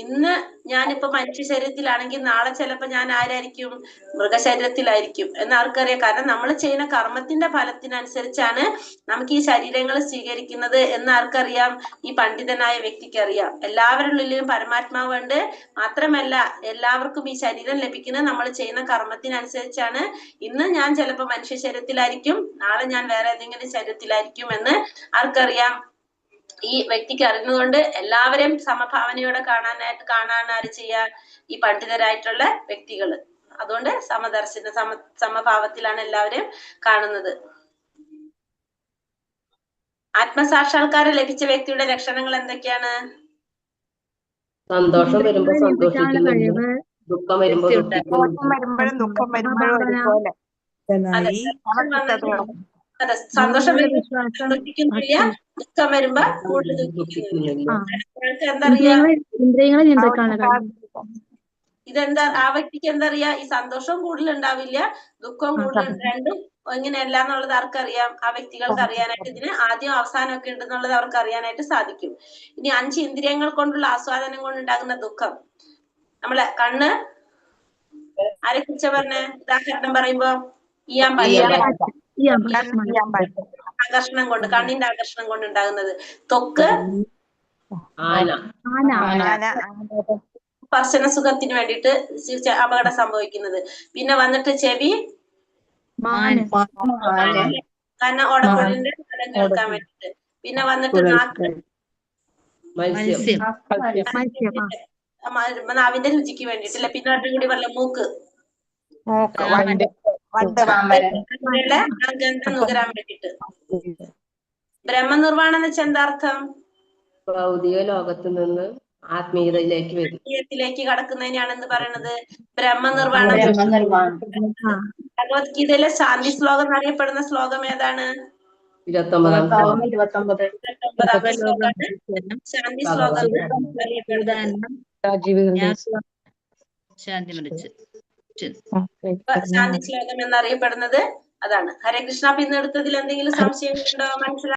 ഇന്ന് ഞാനിപ്പോ മനുഷ്യ ശരീരത്തിലാണെങ്കിൽ നാളെ ചിലപ്പോ ഞാൻ ആരായിരിക്കും? മൃഗശരീരത്തിലായിരിക്കും എന്ന് ആർക്കറിയാം? കാരണം നമ്മൾ ചെയ്യുന്ന കർമ്മത്തിന്റെ ഫലത്തിനനുസരിച്ചാണ് നമുക്ക് ഈ ശരീരങ്ങൾ സ്വീകരിക്കുന്നത് എന്ന് ആർക്കറിയാം? ഈ പണ്ഡിതനായ വ്യക്തിക്ക് അറിയാം. എല്ലാവരുടെ ഉള്ളിലും പരമാത്മാവുണ്ട്. മാത്രമല്ല എല്ലാവർക്കും ഈ ശരീരം ലഭിക്കുന്നത് നമ്മൾ ചെയ്യുന്ന കർമ്മത്തിനനുസരിച്ചാണ്. ഇന്ന് ഞാൻ ചിലപ്പോ മനുഷ്യ ശരീരത്തിലായിരിക്കും, നാളെ ഞാൻ വേറെ ഏതെങ്കിലും ശരീരത്തിലായിരിക്കും എന്ന് ആർക്കറിയാം? ഈ വ്യക്തിക്ക് അറിഞ്ഞതുകൊണ്ട് എല്ലാവരെയും സമഭാവനയോടെ കാണാൻ ആര് ചെയ്യാ? ഈ പണ്ഡിതരായിട്ടുള്ള വ്യക്തികള്. അതുകൊണ്ട് സമഭാവത്തിലാണ് എല്ലാവരെയും കാണുന്നത്. ആത്മസാക്ഷാത്കാരം ലഭിച്ച വ്യക്തിയുടെ ലക്ഷണങ്ങൾ എന്തൊക്കെയാണ്? സന്തോഷം വരുമ്പോ ഇന്ദ്രിയങ്ങളെ നിയന്ത്രിക്കാനുള്ള സന്തോഷിക്കുന്നുണ്ട്, കഴിവ്, ദുഃഖം വരുമ്പോ ദുഃഖിക്കുന്നുണ്ട്. ദോഷം വരുമ്പോഴും ദുഃഖം വരുമ്പോഴും സമഭാവന, ഒരുപോലെ അതെ, അതെ, സന്തോഷം ദൈവത്തിലുള്ള വരുമ്പോ വിശ്വാസം, സന്തോഷിക്കുന്നില്ല, ഭക്തി. ദുഃഖം വരുമ്പോ കൂടുതൽ ദുഃഖിക്കുന്നില്ല. ആ അയാൾക്ക് എന്തറിയാ? ഇന്ദ്രിയങ്ങളെ നിയന്ത്രിക്കാനുള്ള കഴിവ്. ഇതെന്താ? ആ വ്യക്തിക്ക് എന്തറിയാ? ഈ സന്തോഷം കൂടുതൽ ഉണ്ടാവില്ല, ദുഃഖം കൂടുതൽ, രണ്ടും ഇങ്ങനെയല്ല എന്നുള്ളത് ആർക്കറിയാം? ആ വ്യക്തികൾക്ക് അറിയാനായിട്ട്, ഇതിന് ആദ്യം അവസാനം ഒക്കെ ഉണ്ടെന്നുള്ളത് അവർക്ക് അറിയാനായിട്ട് സാധിക്കും. ഇനി 5 ഇന്ദ്രിയങ്ങൾ കൊണ്ടുള്ള ആസ്വാദനം കൊണ്ടുണ്ടാകുന്ന ദുഃഖം. നമ്മളെ കണ്ണ് ആരെ കുറിച്ച പറഞ്ഞ? ഉദാഹരണം പറയുമ്പോ ഈയാൻ പാടില്ലേ? ആകർഷണം കൊണ്ട്, കണ്ണിന്റെ ആകർഷണം കൊണ്ടുണ്ടാകുന്നത്. ത്വക്ക് ആന, സ്പർശന സുഖത്തിന് വേണ്ടിയിട്ട് അപകടം സംഭവിക്കുന്നത്. പിന്നെ വന്നിട്ട് ചെവി, കാരണം ഓടക്കുഴലിന്റെ ഫലം കേൾക്കാൻ വേണ്ടിട്ട്. പിന്നെ വന്നിട്ട് നാക്ക്, മത്സ്യം, നാവിന്റെ രുചിക്ക് വേണ്ടിട്ടല്ലേ. പിന്നെ ഒന്നും കൂടി പറഞ്ഞ മൂക്ക്, ഗന്ധം നുകരാൻ വേണ്ടിട്ട്. ബ്രഹ്മനിർവാണം എന്ന് വെച്ചാൽ എന്താ അർത്ഥം? ഭൗതിക ലോകത്ത് നിന്ന് ആത്മീയതയിലേക്ക് വരും. ആത്മീയത്തിലേക്ക് കടക്കുന്നതിനാണ് എന്ത് പറയണത്? ബ്രഹ്മനിർവാണം. ഭഗവത്ഗീതയിലെ ശാന്തി ശ്ലോകം എന്നറിയപ്പെടുന്ന ശ്ലോകം ഏതാണ്? 29-ാം ശ്ലോകം. 29-ാമത്തെ ശ്ലോകമാണ് ശാന്തി ശ്ലോകം അറിയപ്പെടുന്നത്. ശാന്തി ശ്ലോകം എന്നറിയപ്പെടുന്നത് അതാണ്. ഹരേ കൃഷ്ണ. അപ്പൊ ഇന്ന് എടുത്തതിൽ എന്തെങ്കിലും സംശയങ്ങളുണ്ടോ? മനസ്സിലായി?